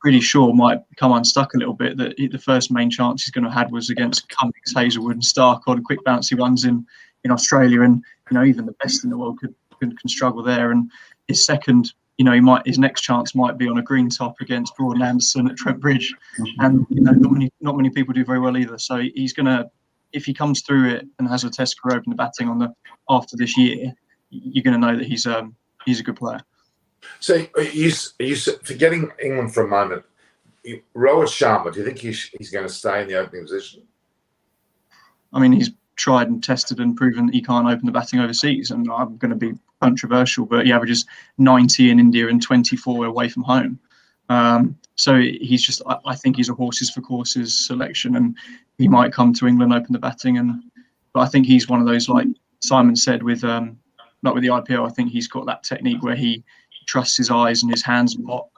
pretty sure might come unstuck a little bit. That the first main chance he's going to have had was against Cummings, Hazelwood and Stark on quick bouncy runs in Australia. And, even the best in the world can struggle there. And his second, his next chance might be on a green top against Broad and Anderson at Trent Bridge. And, not many people do very well either. So he's going to, if he comes through it and has a test career open the batting after this year, you're going to know that he's a good player. So, forgetting England for a moment, Rohit Sharma, do you think he's going to stay in the opening position? I mean, he's tried and tested and proven that he can't open the batting overseas, and I'm going to be controversial, but he averages 90 in India and 24 away from home. So he's just, I think he's a horses for courses selection, and he might come to England, open the batting, but I think he's one of those, like Simon said, with not with the IPL. I think he's got that technique where he trusts his eyes and his hands a lot.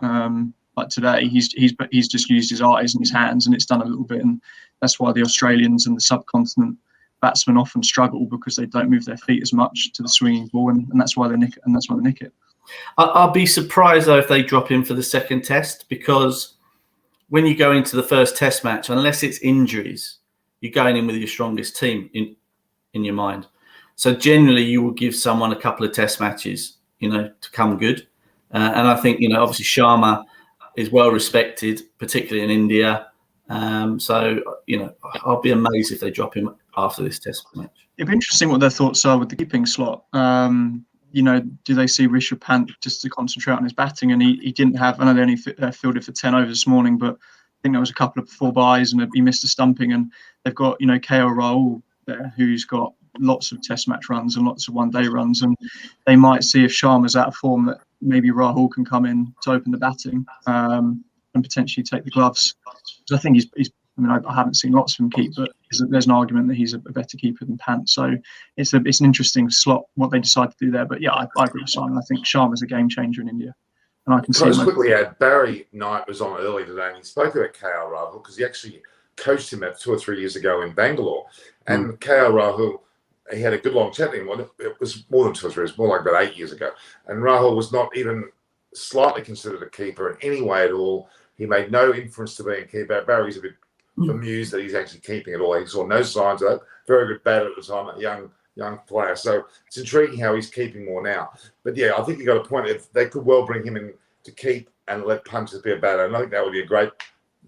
Like today, he's just used his eyes and his hands, and it's done a little bit, and that's why the Australians and the subcontinent batsmen often struggle, because they don't move their feet as much to the swinging ball, and that's why they nick it. I'll be surprised though if they drop him for the second test, because when you go into the first test match, unless it's injuries, you're going in with your strongest team in your mind. So generally, you will give someone a couple of test matches, to come good. And I think, obviously Sharma is well respected, particularly in India. So, I'll be amazed if they drop him after this test match. It'd be interesting what their thoughts are with the keeping slot. Do they see Rishabh Pant just to concentrate on his batting? And he didn't have, I know they only fielded for 10 overs this morning, but I think there was a couple of 4-bys and he missed a stumping. And they've got, KL Rahul there, who's got lots of test match runs and lots of one-day runs. And they might see if Sharma's out of form that maybe Rahul can come in to open the batting and potentially take the gloves. So I think he's I haven't seen lots of him keep, but there's an argument that he's a better keeper than Pant. So it's an interesting slot what they decide to do there. But yeah, I agree with Simon. I think Sharma's a game changer in India, and I can see. Just quickly add, Barry Knight was on early today, and he spoke about KL Rahul because he actually coached him 2 or 3 years ago in Bangalore. And KL Rahul, he had a good long chat with him. It was more than 2 or 3 years, more like about 8 years ago. And Rahul was not even slightly considered a keeper in any way at all. He made no inference to being a keeper. Barry's a bit amused that he's actually keeping it all. He saw no signs of that. Very good batter at the time, a young player. So it's intriguing how he's keeping more now. But yeah, I think you got a point. If they could well bring him in to keep and let Pant be a batter, and I think that would be a great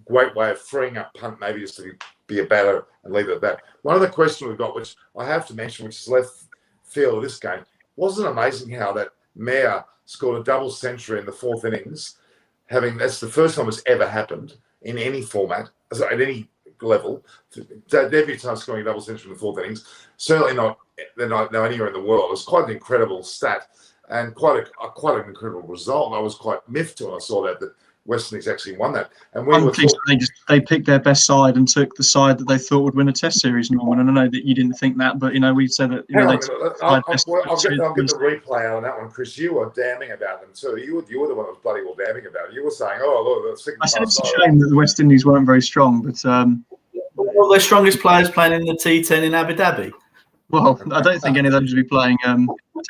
great way of freeing up punt, maybe just to be a batter and leave it at that. One other question we've got, which I have to mention, which is left field of this game, wasn't it amazing how that Mayer scored a double century in the 4th innings, that's the first time it's ever happened in any format, at any level. Debut time scoring a double century in the 4th innings, certainly not anywhere in the world. It's quite an incredible stat and quite an incredible result. I was quite miffed when I saw that West Indies actually won that. And they picked their best side and took the side that they thought would win a Test series, Norman. And I know that you didn't think that, but we said that. I'll get the replay out on that one, Chris. You were damning about them too. You were the one that was bloody well damning about it. You were saying, "Oh, look, I said it's a shame that the West Indies weren't very strong, but well, their strongest players playing in the T10 in Abu Dhabi. Well, I don't think any of them would be playing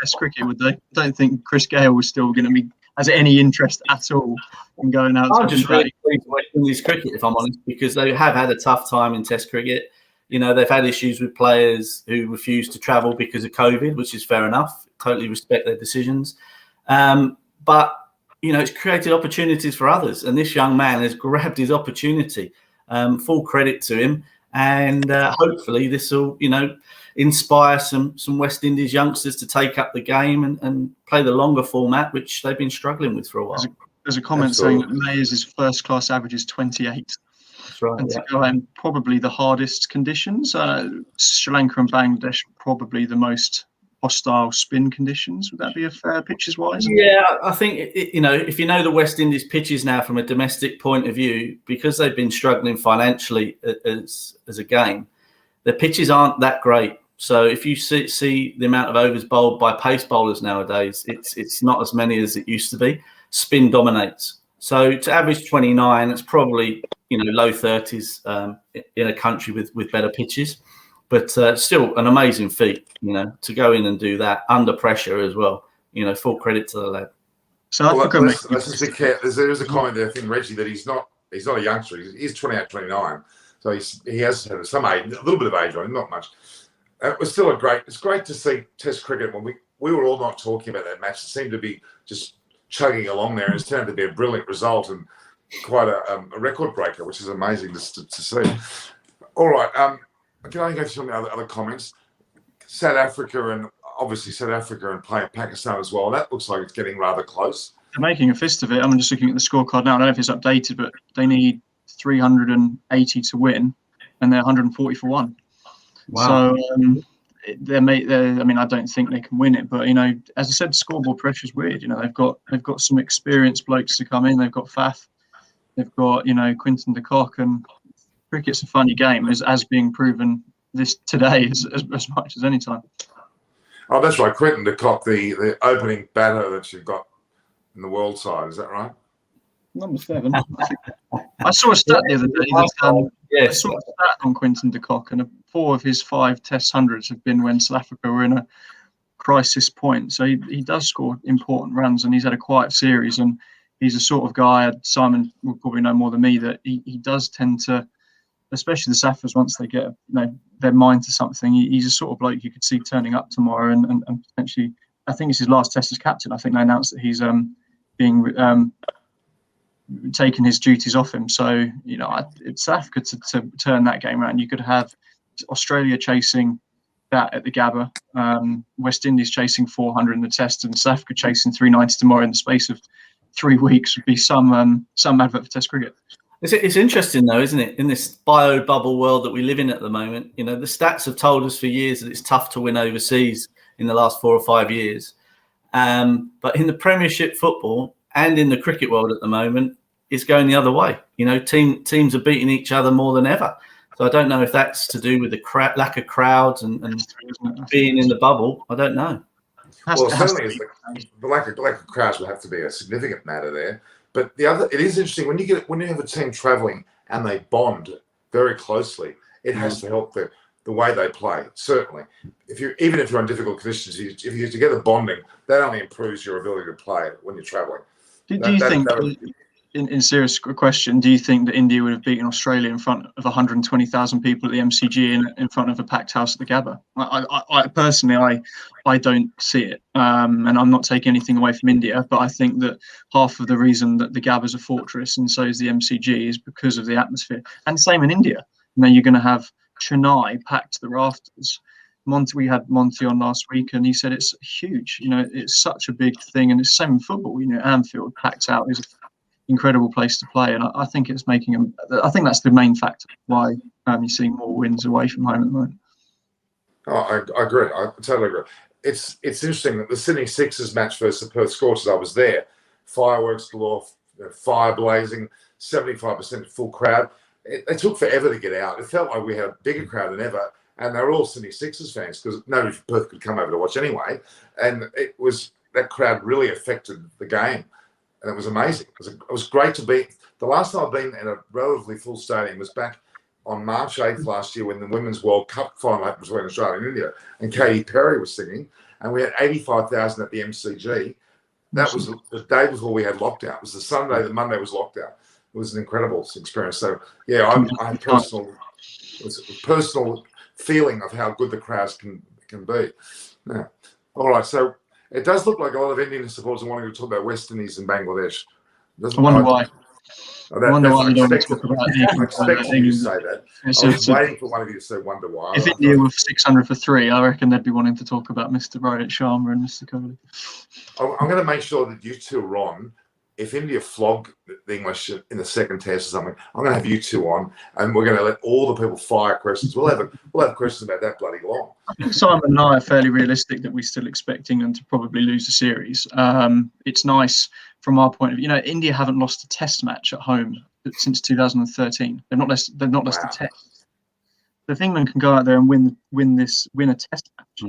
Test cricket, would they? I don't think Chris Gale was still going to be has any interest at all in going out. I'm just really pleased with West Indies cricket, if I'm honest, because they have had a tough time in Test cricket. They've had issues with players who refuse to travel because of COVID, which is fair enough. Totally respect their decisions. But it's created opportunities for others. And this young man has grabbed his opportunity. Full credit to him. And hopefully this will, inspire some West Indies youngsters to take up the game and play the longer format, which they've been struggling with for a while. There's a comment saying that Mayers' first-class average is 28. That's right. And to go in probably the hardest conditions. Sri Lanka and Bangladesh probably the most hostile spin conditions. Would that be a fair pitches-wise? Yeah, I think, if you know the West Indies pitches now from a domestic point of view, because they've been struggling financially as a game, the pitches aren't that great. So if you see the amount of overs bowled by pace bowlers nowadays, it's not as many as it used to be. Spin dominates. So to average 29, it's probably low 30s in a country with better pitches, but still an amazing feat. To go in and do that under pressure as well. Full credit to the lad. So let's just be careful. There's a comment there, I think, Reggie, that he's not a youngster. He's 28, 29. So he has had some age, a little bit of age on him, not much. It was still it's great to see Test cricket when we were all not talking about that match. It seemed to be just chugging along there, and it's turned out to be a brilliant result and quite a record breaker, which is amazing to see. All right, can I go through some other comments? South Africa and playing Pakistan as well. That looks like it's getting rather close. They're making a fist of it. I'm just looking at the scorecard now. I don't know if it's updated, but they need 380 to win, and they're 140 for one. Wow. So I don't think they can win it, but as I said, scoreboard pressure is weird. They've got some experienced blokes to come in. They've got Faf, they've got Quinton de Kock, and cricket's a funny game, as being proven today as much as any time. Oh, that's right, Quinton de Kock, the opening batter that you've got in the world side. Is that right? Number 7. I saw a stat the other day. I saw a stat on Quinton de Kock, and 4 of his 5 Test hundreds have been when South Africa were in a crisis point. So he does score important runs, and he's had a quiet series. And he's a sort of guy, Simon will probably know more than me, that he does tend to, especially the Saffers, once they get their mind to something, he's a sort of bloke you could see turning up tomorrow and potentially, I think it's his last Test as captain. I think they announced that he's being taking his duties off him. So, it's South Africa to turn that game around. You could have Australia chasing that at the Gabba, West Indies chasing 400 in the Test, and South Africa chasing 390 tomorrow in the space of 3 weeks would be some advert for Test cricket. It's interesting, though, isn't it? In this bio bubble world that we live in at the moment, the stats have told us for years that it's tough to win overseas in the last 4 or 5 years. But in the Premiership football and in the cricket world at the moment, it's going the other way. Teams are beating each other more than ever. So I don't know if that's to do with the lack of crowds and being in the bubble. I don't know. Well, certainly the lack of crowds will have to be a significant matter there. But it is interesting when you have a team travelling and they bond very closely. It has to help the way they play. Certainly, even if you're on difficult conditions, if you're together bonding, that only improves your ability to play when you're travelling. Do you think in serious question, do you think that India would have beaten Australia in front of 120,000 people at the MCG in front of a packed house at the Gabba? I personally, I don't see it, and I'm not taking anything away from India, but I think that half of the reason that the Gabba is a fortress and so is the MCG is because of the atmosphere. And same in India. You're going to have Chennai packed to the rafters. We had Monty on last week, and he said it's huge. It's such a big thing, and it's same in football. Anfield packed out is an incredible place to play, and I think it's making them. I think that's the main factor why you're seeing more wins away from home at the moment. Oh, I agree. I totally agree. It's interesting that the Sydney Sixers match versus the Perth Scorchers, I was there. Fireworks galore, fire blazing, 75% full crowd. It took forever to get out. It felt like we had a bigger crowd than ever. And they were all Sydney Sixers fans because nobody from Perth could come over to watch anyway. And that crowd really affected the game. And it was amazing. It was great to be. The last time I've been in a relatively full stadium was back on March 8th last year when the Women's World Cup final happened between Australia and India. And Katy Perry was singing. And we had 85,000 at the MCG. That was the day before we had lockdown. It was the Sunday, the Monday was lockdown. It was an incredible experience. So, yeah, I had personal feeling of how good the crowds can be. Yeah. All right, so it does look like a lot of Indian supporters are wanting to talk about West Indies and Bangladesh. I wonder why. I wonder why you don't want to talk about I expected you to say that. I was waiting for one of you to say wonder why. If India were 600 for 3, I reckon they'd be wanting to talk about Mr. Rohit Sharma and Mr. Kohli. I'm going to make sure that you two are on. If India flog the English in the second test or something, I'm going to have you two on, and we're going to let all the people fire questions. We'll have questions about that bloody long. I think Simon and I are fairly realistic that we still expect England to probably lose the series. It's nice from our point of view. India haven't lost a Test match at home since 2013. They've not lost a Test. So if England can go out there and win a Test match,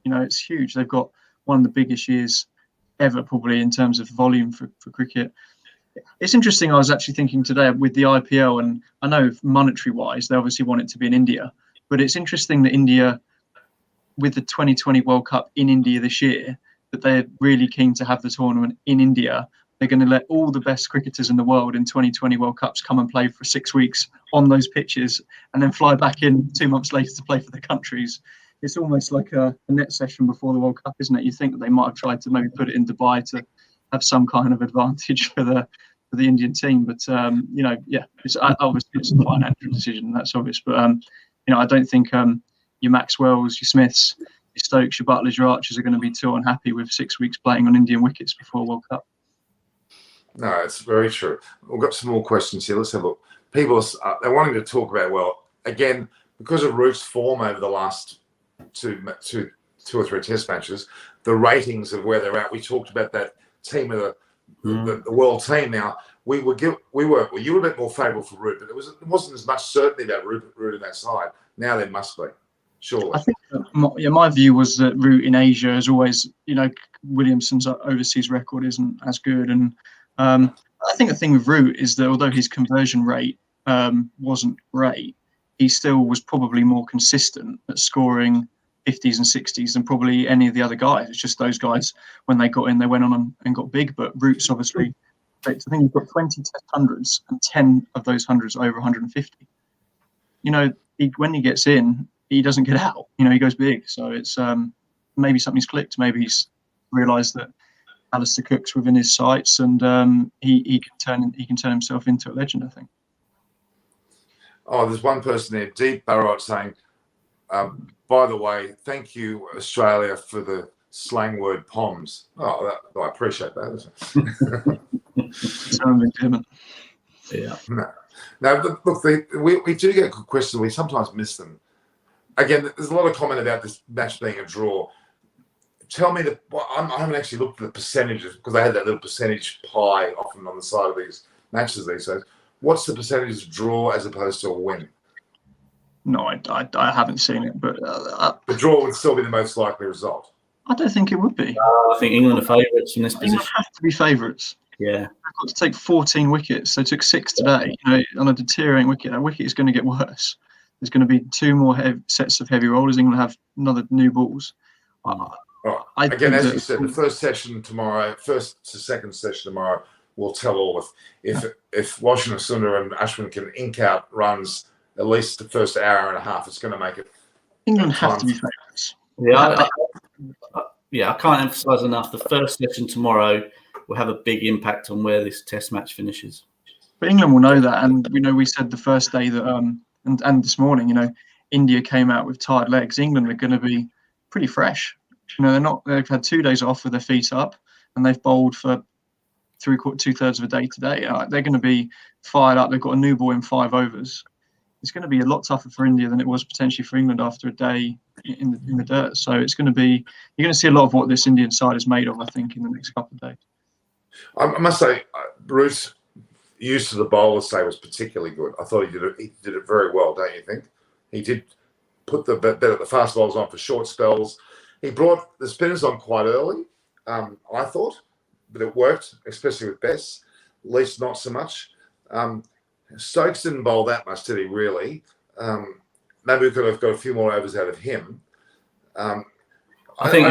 it's huge. They've got one of the biggest years ever, probably, in terms of volume for cricket. It's interesting. I was actually thinking today with the IPL, and I know monetary wise they obviously want it to be in India, but it's interesting that India, with the 2020 World Cup in India this year, that they're really keen to have the tournament in India. They're going to let all the best cricketers in the world in 2020 World Cups come and play for 6 weeks on those pitches and then fly back in 2 months later to play for their countries. It's almost like a net session before the World Cup, isn't it? You think that they might have tried to maybe put it in Dubai to have some kind of advantage for the Indian team, but it's obviously it's a financial decision. That's obvious, but I don't think your Maxwells, your Smiths, your Stokes, your Butlers, your Archers are going to be too unhappy with 6 weeks playing on Indian wickets before World Cup. No, it's very true. We've got some more questions here. Let's have a look. People they're wanting to talk about, well, again, because of Root's form over the last two or three Test matches, the ratings of where they're at. We talked about that team of the world team. Now you were a bit more favourable for Root, but it wasn't as much certainty about Root in that side. Now there must be, surely. I think my view was that Root in Asia is always, Williamson's overseas record isn't as good, and I think the thing with Root is that although his conversion rate wasn't great, he still was probably more consistent at scoring 50s and 60s than probably any of the other guys. It's just those guys, when they got in, they went on and got big. But Root's obviously, I think he's got 20 Test hundreds and 10 of those hundreds over 150. When he gets in, he doesn't get out. He goes big. So it's maybe something's clicked. Maybe he's realised that Alistair Cook's within his sights, and he can turn himself into a legend, I think. Oh, there's one person there, Deep Barrett, saying, by the way, thank you, Australia, for the slang word POMs. Oh, I appreciate that. Yeah. No, look, we do get good questions. We sometimes miss them. Again, there's a lot of comment about this match being a draw. Tell me I haven't actually looked at the percentages because they had that little percentage pie often on the side of these matches these days. What's the percentage of draw as opposed to a win? No, I haven't seen it, but the draw would still be the most likely result. I don't think it would be. I think England are favourites in this position. England have to be favourites. Yeah, they've got to take 14 wickets. They took 6 today. On a deteriorating wicket, that wicket is going to get worse. There's going to be 2 more sets of heavy rollers. England have another new balls. Right. Again, as you said, the first to second session tomorrow will tell all. If Washington Sundar and Ashwin can ink out runs at least the first hour and a half, it's going to make it. England have to be favourites. Yeah, I can't emphasise enough. The first session tomorrow will have a big impact on where this Test match finishes. But England will know that, and we said the first day that and this morning, India came out with tired legs. England are going to be pretty fresh. They've had 2 days off with their feet up, and they've bowled for 2/3 of a day today. They're going to be fired up. They've got a new ball in 5 overs. It's going to be a lot tougher for India than it was potentially for England after a day in the dirt. So you're going to see a lot of what this Indian side is made of, I think, in the next couple of days. I must say, Bruce, use of the bowlers say was particularly good. I thought he did it very well, don't you think? He did put the fast bowlers on for short spells. He brought the spinners on quite early, I thought, but it worked, especially with Bess. Least not so much. Stokes didn't bowl that much, did he, really? Maybe we could have got a few more overs out of him. I think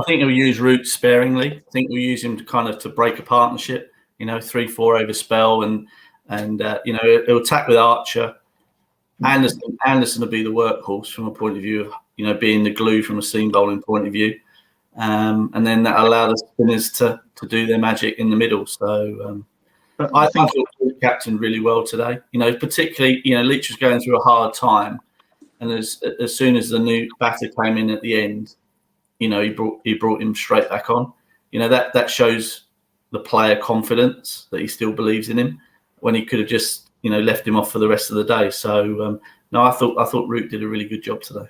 he'll use Root sparingly. I think we'll use him to break a partnership, 3-4 over spell, and he'll attack with Archer. Anderson will be the workhorse from a point of view of, being the glue from a seam bowling point of view. And then that allow the spinners to do their magic in the middle. So I think he'll captain really well today. Particularly, Leach was going through a hard time, and as soon as the new batter came in at the end, he brought him straight back on. That shows the player confidence that he still believes in him, when he could have just left him off for the rest of the day. So no, I thought Root did a really good job today.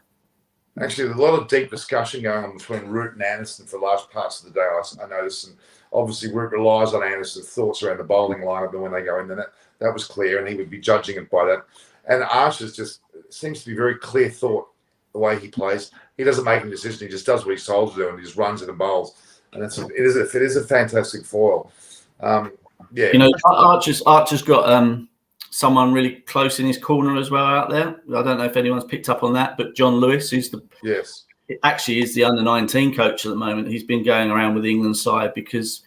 Actually, there's a lot of deep discussion going on between Root and Anderson for large parts of the day, I noticed. And obviously, Root relies on Anderson's thoughts around the bowling lineup and when they go in. Then that was clear, and he would be judging it by that. And Archer's just seems to be very clear thought the way he plays. He doesn't make a decision; he just does what he's told to do, and he just runs it and bowls. And it is a fantastic foil. Archer's got someone really close in his corner as well out there. I don't know if anyone's picked up on that, but John Lewis, who's actually is the under-19 coach at the moment. He's been going around with the England side because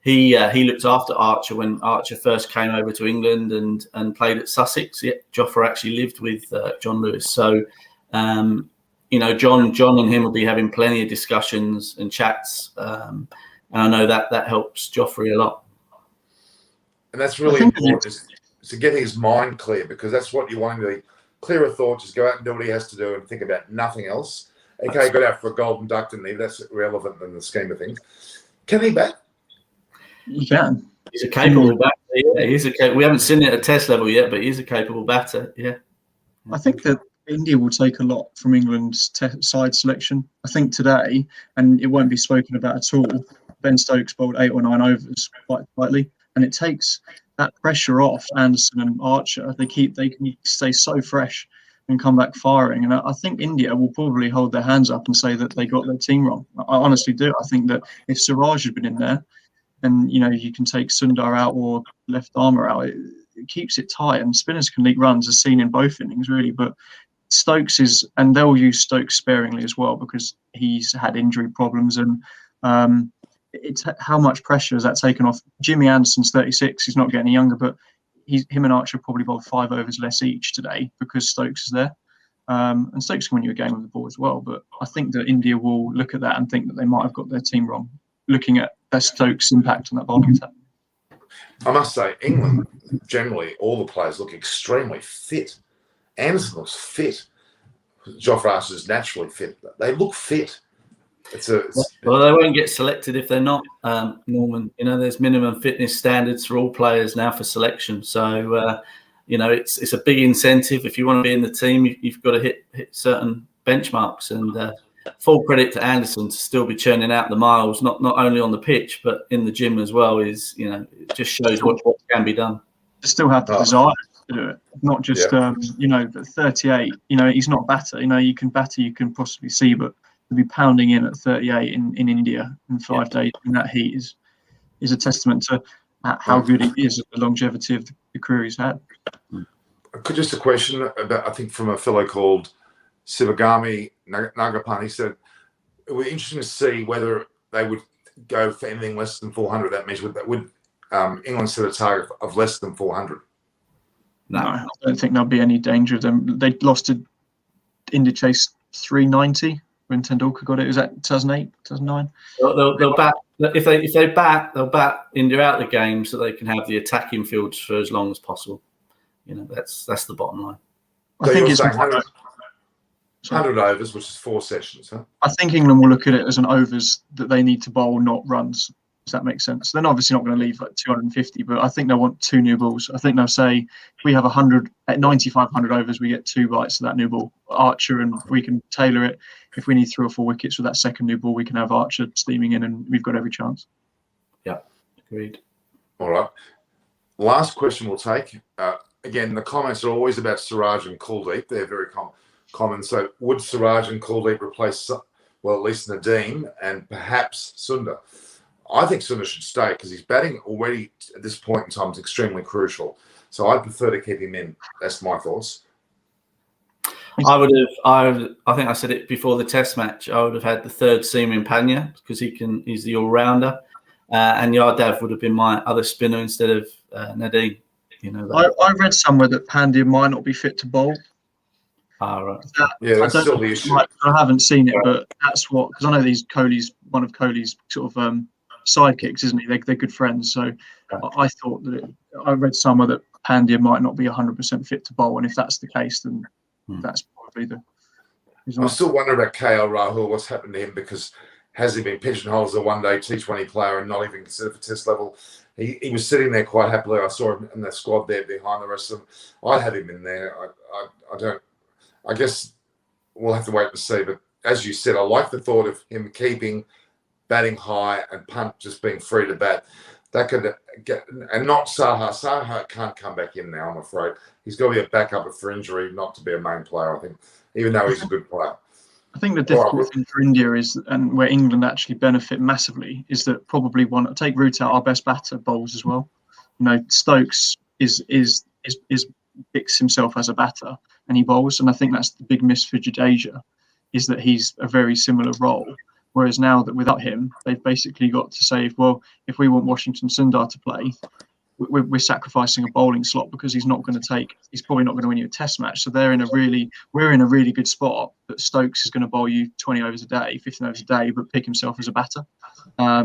he looked after Archer when Archer first came over to England and played at Sussex. Yeah, Jofra actually lived with John Lewis. So, John and him will be having plenty of discussions and chats. And I know that helps Joffrey a lot. And that's really important. To get his mind clear, because that's what you want him to be. Clear of thought, just go out and do what he has to do and think about nothing else. Okay, got out for a golden duck, didn't he? That's irrelevant in the scheme of things. Can he bat? He can. He's a capable batter. Yeah, we haven't seen it at Test level yet, but he's a capable batter. Yeah. I think that India will take a lot from England's side selection. I think today, and it won't be spoken about at all, Ben Stokes bowled 8 or 9 overs quite slightly, and it takes that pressure off Anderson and Archer. They can stay so fresh and come back firing. And I think India will probably hold their hands up and say that they got their team wrong. I honestly do. I think that if Siraj had been in there, and you can take Sundar out or left armour out, it keeps it tight, and spinners can leak runs, as seen in both innings really. But Stokes and they'll use Stokes sparingly as well, because he's had injury problems, and it's how much pressure has that taken off. Jimmy Anderson's 36, he's not getting any younger, but him and Archer probably bowled 5 overs less each today because Stokes is there. And Stokes can win you a game with the ball as well. But I think that India will look at that and think that they might have got their team wrong, looking at their Stokes' impact on that bowling attack. I must say, England, generally, all the players look extremely fit. Anderson looks fit. Jofra Archer is naturally fit. They look fit. Well, they won't get selected if they're not, Norman. There's minimum fitness standards for all players now for selection. So, it's a big incentive. If you want to be in the team, you've got to hit certain benchmarks. And full credit to Anderson to still be churning out the miles, not only on the pitch but in the gym as well. It just shows what can be done. You still have the desire to do it, not just 38. He's not batter. You can batter, you can possibly see, but to be pounding in at 38 in India in 5 days in that heat is a testament to how good he is, the longevity of the career he's had. Just a question about, I think, from a fellow called Sivagami Nagapan. He said it would be interesting to see whether they would go for anything less than 400. That means would England set a target of less than 400. No, I don't think there'll be any danger of them. They lost to INDvsENG 390 when Tendulkar got it. Was that 2008, 2009? They'll bat if they bat. They'll bat India out the game so they can have the attacking fields for as long as possible. That's the bottom line. So I think it's 100 overs, which is 4 sessions, huh? I think England will look at it as an overs that they need to bowl, not runs. Does that make sense? They're obviously not going to leave like 250, but I think they'll want 2 new balls. I think they'll say if we have 100 at 9,500 overs, we get 2 bites of that new ball. Archer, and we can tailor it. If we need 3 or 4 wickets with that second new ball, we can have Archer steaming in, and we've got every chance. Yeah, agreed. All right. Last question we'll take. Again, the comments are always about Siraj and Kuldeep. They're very common. So would Siraj and Kuldeep replace, well, at least Nadeem and perhaps Sundar? I think Sundar should stay because his batting already at this point in time is extremely crucial. So I'd prefer to keep him in. That's my thoughts. I think I said it before the Test match. I would have had the third seam in Panya because he's the all-rounder, and Yadav would have been my other spinner instead of Nadeem. I read somewhere that Pandya might not be fit to bowl. Right. That's still the issue. I haven't seen it, but that's what, because I know one of Kohli's sort of sidekicks, isn't he? They're good friends. So I thought that I read somewhere that Pandya might not be 100% fit to bowl, and if that's the case, then that's probably the. I'm still wondering about KL Rahul. What's happened to him? Because has he been pigeonholed as a one-day T20 player and not even considered for Test level? He was sitting there quite happily. I saw him in the squad there behind the rest of them. I'd have him in there. I guess we'll have to wait and see. But as you said, I like the thought of him keeping batting high and punt just being free to bat. That could get, and not Saha. Saha can't come back in now, I'm afraid. He's got to be a backup for injury, not to be a main player, I think, even though he's a good player. I think the difficult thing for India is, and where England actually benefit massively, is that probably take Root out, our best batter bowls as well. Stokes picks himself as a batter and he bowls, and I think that's the big miss for Jadeja, is that he's a very similar role. Whereas now that without him, they've basically got to say, well, if we want Washington Sundar to play, we're sacrificing a bowling slot because he's probably not going to win you a Test match. So we're in a really good spot that Stokes is going to bowl you 20 overs a day, 15 overs a day, but pick himself as a batter.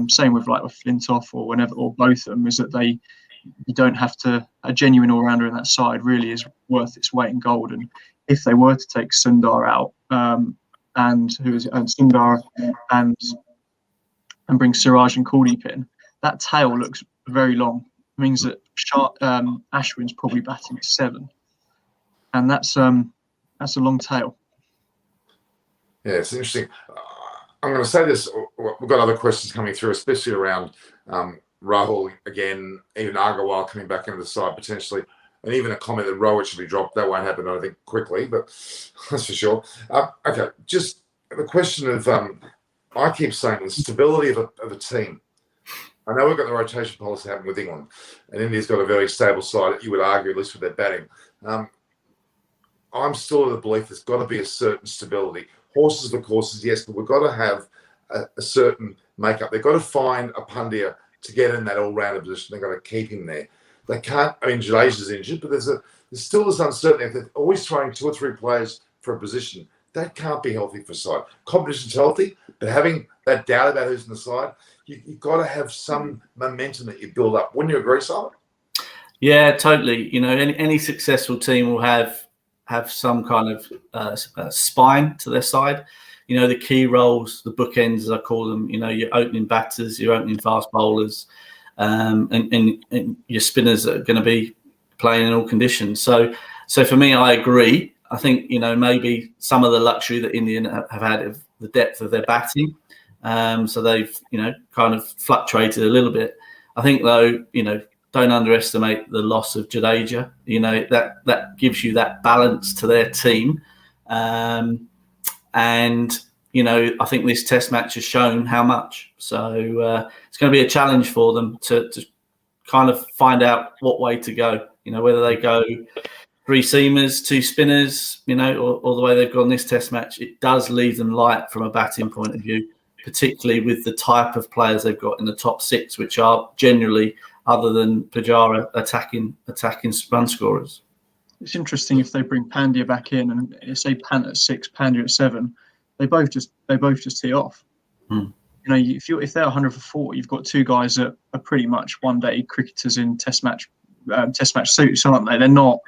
Same with Flintoff or both of them, is that you don't have to, a genuine all-rounder in that side really is worth its weight in gold. And if they were to take Sundar out, and Sundar and bring Siraj and Kuldeep in, that tail looks very long. It means that Ashwin's probably batting at 7, and that's a long tail. Yeah, it's interesting. I'm going to say this. We've got other questions coming through, especially around Rahul again, even Agarwal coming back into the side potentially, and even a comment that Rohit should be dropped. That won't happen, I think, quickly, but that's for sure. Okay, just the question of I keep saying the stability of a team. I know we've got the rotation policy happening with England, and India's got a very stable side, you would argue, at least with their batting. I'm still of the belief there's got to be a certain stability. Horses for courses, yes, but we've got to have a certain makeup. They've got to find a Pandya to get in that all-rounder position. They've got to keep him there. They can't, Jadeja's injured, but there's still this uncertainty. If they're always throwing 2 or 3 players for a position, that can't be healthy for a side. Competition's healthy, but having that doubt about who's in the side, you've got to have some momentum that you build up. Wouldn't you agree, Simon? Yeah, totally. Any successful team will have some kind of spine to their side. The key roles, the bookends, as I call them. Your opening batters, your opening fast bowlers, and your spinners that are going to be playing in all conditions. So for me, I agree. I think maybe some of the luxury that India have had of the depth of their batting. So they've, kind of fluctuated a little bit. I think, though, don't underestimate the loss of Jadeja. That gives you that balance to their team. And, I think this Test match has shown how much. So it's going to be a challenge for them to kind of find out what way to go. Whether they go 3 seamers, 2 spinners, or the way they've gone this Test match, it does leave them light from a batting point of view, particularly with the type of players they've got in the top 6, which are generally other than Pujara attacking run scorers. It's interesting if they bring Pandya back in and say Pant at 6, Pandya at 7, they both just tee off. Hmm. You know, if they're 100 for 4, you've got two guys that are pretty much one-day cricketers in test match suits, aren't they? They're not.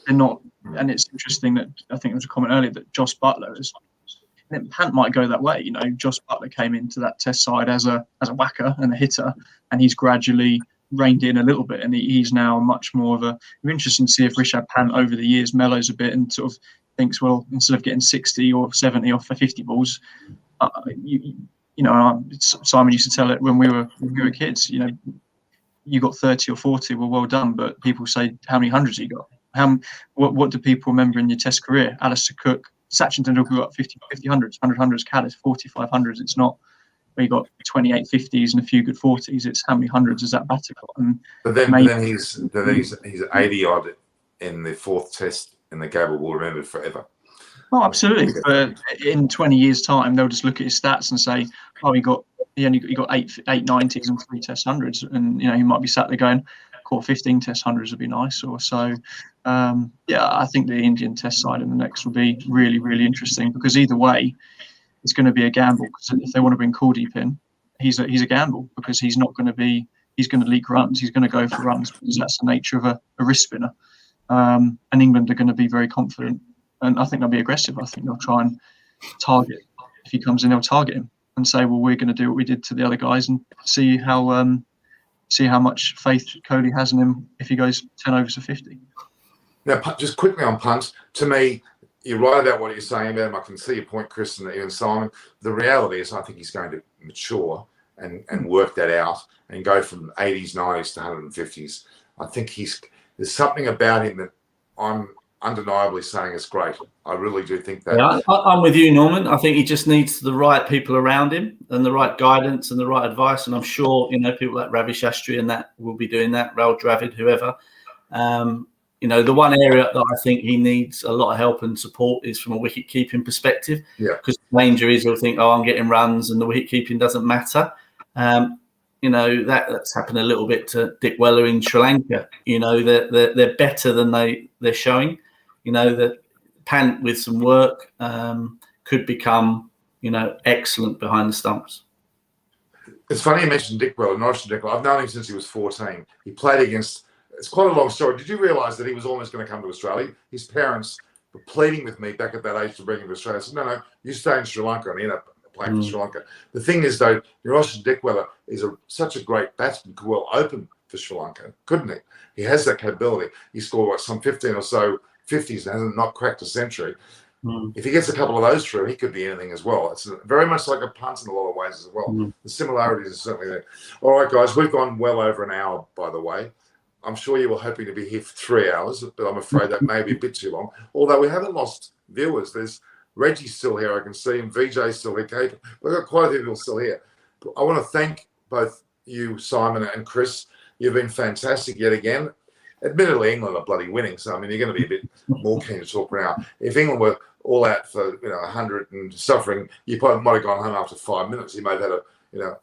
And it's interesting that I think there was a comment earlier that Joss Buttler is. And Pant might go that way. You know, Joss Buttler came into that test side as a whacker and a hitter, and he's gradually reined in a little bit, and he's now much more of a. It'd be interesting to see if Rishabh Pant over the years mellows a bit and sort of thinks, well, instead of getting 60 or 70 or 50 balls, you know, Simon used to tell it when we were kids. You know, you got 30 or 40, well done. But people say, how many hundreds you got? What do people remember in your Test career? Alistair Cook, Sachin Tendulkar got 50 hundreds, 100 hundreds, Callis 45 hundreds. It's not where you got 28 50s and a few good 40s. It's how many hundreds has that batter got? But then he's 80 odd in the 4th Test in the Gabba. Will remember forever. Oh, absolutely. But in 20 years' time, they'll just look at his stats and say, "Oh, he got 8 90s and 3 Test hundreds," and you know he might be sat there going, "Caught 15 Test hundreds would be nice," or so. Yeah, I think the Indian Test side in the next will be really, really interesting because either way, it's going to be a gamble. Because if they want to bring Kuldeep in, he's a gamble because he's not going to be. He's going to leak runs. He's going to go for runs because that's the nature of a wrist spinner. And England are going to be very confident. And I think they'll be aggressive. I think they'll try and target. If he comes in, they'll target him and say, "Well, we're going to do what we did to the other guys and see how much faith Kohli has in him if he goes 10 overs for 50." Now, just quickly on punts. To me, you're right about what you're saying about him. I can see your point, Chris, and even Simon. The reality is, I think he's going to mature and work that out and go from 80s, 90s to 150s. I think there's something about him that I'm undeniably saying is great. I really do think that. Yeah, I'm with you, Norman. I think he just needs the right people around him and the right guidance and the right advice. And I'm sure, you know, people like Ravi Shastri and that will be doing that, Rahul Dravid, whoever. You know, the one area that I think he needs a lot of help and support is from a wicket-keeping perspective. Yeah. Because the danger is he'll think, "Oh, I'm getting runs and the wicket-keeping doesn't matter." You know, that's happened a little bit to Dick Weller in Sri Lanka. You know, they're better than they're showing. You know, that Pant with some work could become, you know, excellent behind the stumps. It's funny you mentioned Dick Weller, Norris Dick Weller. I've known him since he was 14. He played against, it's quite a long story. Did you realise that he was almost going to come to Australia? His parents were pleading with me back at that age to bring him to Australia. I said, no, you stay in Sri Lanka, and he ended up playing for Sri Lanka. The thing is, though, Norris Dick Weller is such a great batsman, could well open for Sri Lanka, couldn't he? He has that capability. He scored, some 15 or so 50s and hasn't not cracked a century. If he gets a couple of those through, he could be anything as well. It's very much like a punt in a lot of ways as well. The similarities are certainly there. All right, guys, we've gone well over an hour, by the way. I'm sure you were hoping to be here for 3 hours, but I'm afraid that may be a bit too long. Although we haven't lost viewers. There's Reggie's still here. I can see him. VJ's still here. We've got quite a few people still here. I want to thank both you, Simon and Chris. You've been fantastic yet again. Admittedly, England are bloody winning, so I mean, you're going to be a bit more keen to talk now. If England were all out for 100 and suffering, you probably might have gone home after 5 minutes. You may have had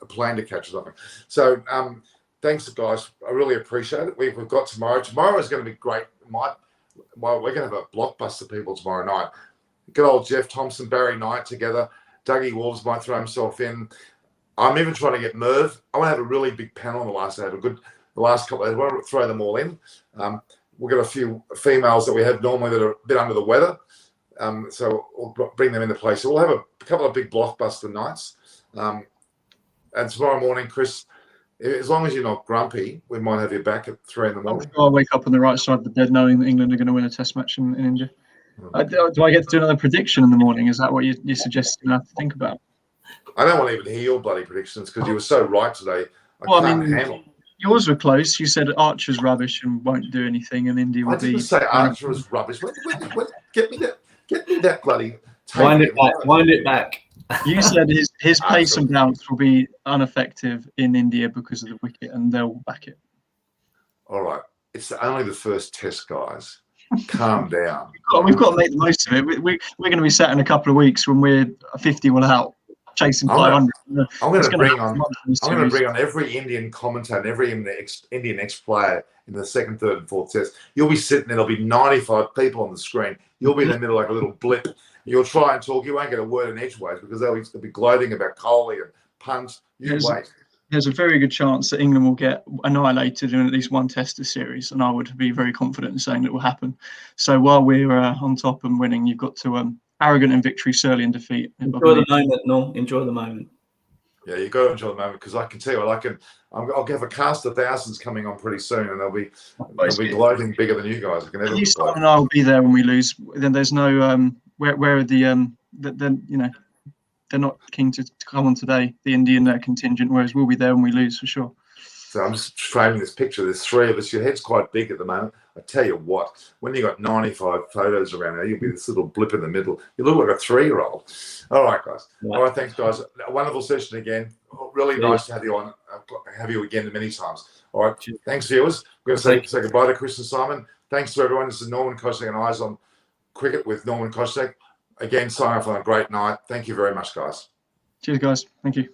a plane to catch or something. So thanks, guys. I really appreciate it. We've got tomorrow. Tomorrow is going to be great. We're going to have a blockbuster people tomorrow night. Good old Jeff Thompson, Barry Knight together. Dougie Wolves might throw himself in. I'm even trying to get Merv. I want to have a really big panel on the last day. The last couple of days, I want to throw them all in. We've got a few females that we have normally that are a bit under the weather. So we'll bring them into place. So we'll have a couple of big blockbuster nights. And tomorrow morning, Chris, as long as you're not grumpy, we might have you back at 3 in the morning. I'll wake up on the right side of the bed knowing that England are going to win a test match in India. Do I get to do another prediction in the morning? Is that what you're suggesting I have to think about? I don't want to even hear your bloody predictions because you were so right today. I can't handle. Yours were close. You said Archer's rubbish and won't do anything, and India will be. I didn't say Archer was rubbish. Get me that bloody. Wind it back. You said his pace and bounce will be ineffective in India because of the wicket, and they'll back it. All right, it's only the first test, guys. Calm down. We've got to make the most of it. We're going to be sat in a couple of weeks when we're 50 all out. chasing I'm 500. I'm going It's to gonna bring happen on. in this I'm going to series. bring on every Indian commentator and every Indian ex-player in the second, third, and fourth test. You'll be sitting there. There'll be 95 people on the screen. You'll be in the middle like a little blip. You'll try and talk. You won't get a word in edgeways because they'll be gloating about Kohli and Punt. You wait. There's a very good chance that England will get annihilated in at least one test this series, and I would be very confident in saying that will happen. So while we're on top and winning, you've got to arrogant in victory, surly in defeat. Enjoy the moment, Norm. Enjoy the moment. Yeah, you got to enjoy the moment because I can tell you, I'll have a cast of thousands coming on pretty soon, and they'll be gloating bigger than you guys. I can never. At least Simon and I will be there when we lose. Then there's no where are the then you know. They're not keen to come on today, the Indian contingent, whereas we'll be there when we lose for sure. So I'm just framing this picture. There's three of us. Your head's quite big at the moment. I tell you what, when you got 95 photos around there, you'll be this little blip in the middle. You look like a 3-year-old. All right, guys. Yeah. All right, thanks, guys. A wonderful session again. Really nice to have you on. Have you again many times. All right. Thanks, viewers. We're going to say goodbye to Chris and Simon. Thanks to everyone. This is Norman Kostek and Eyes on Cricket with Norman Kostek. Again, sign off on a great night. Thank you very much, guys. Cheers, guys. Thank you.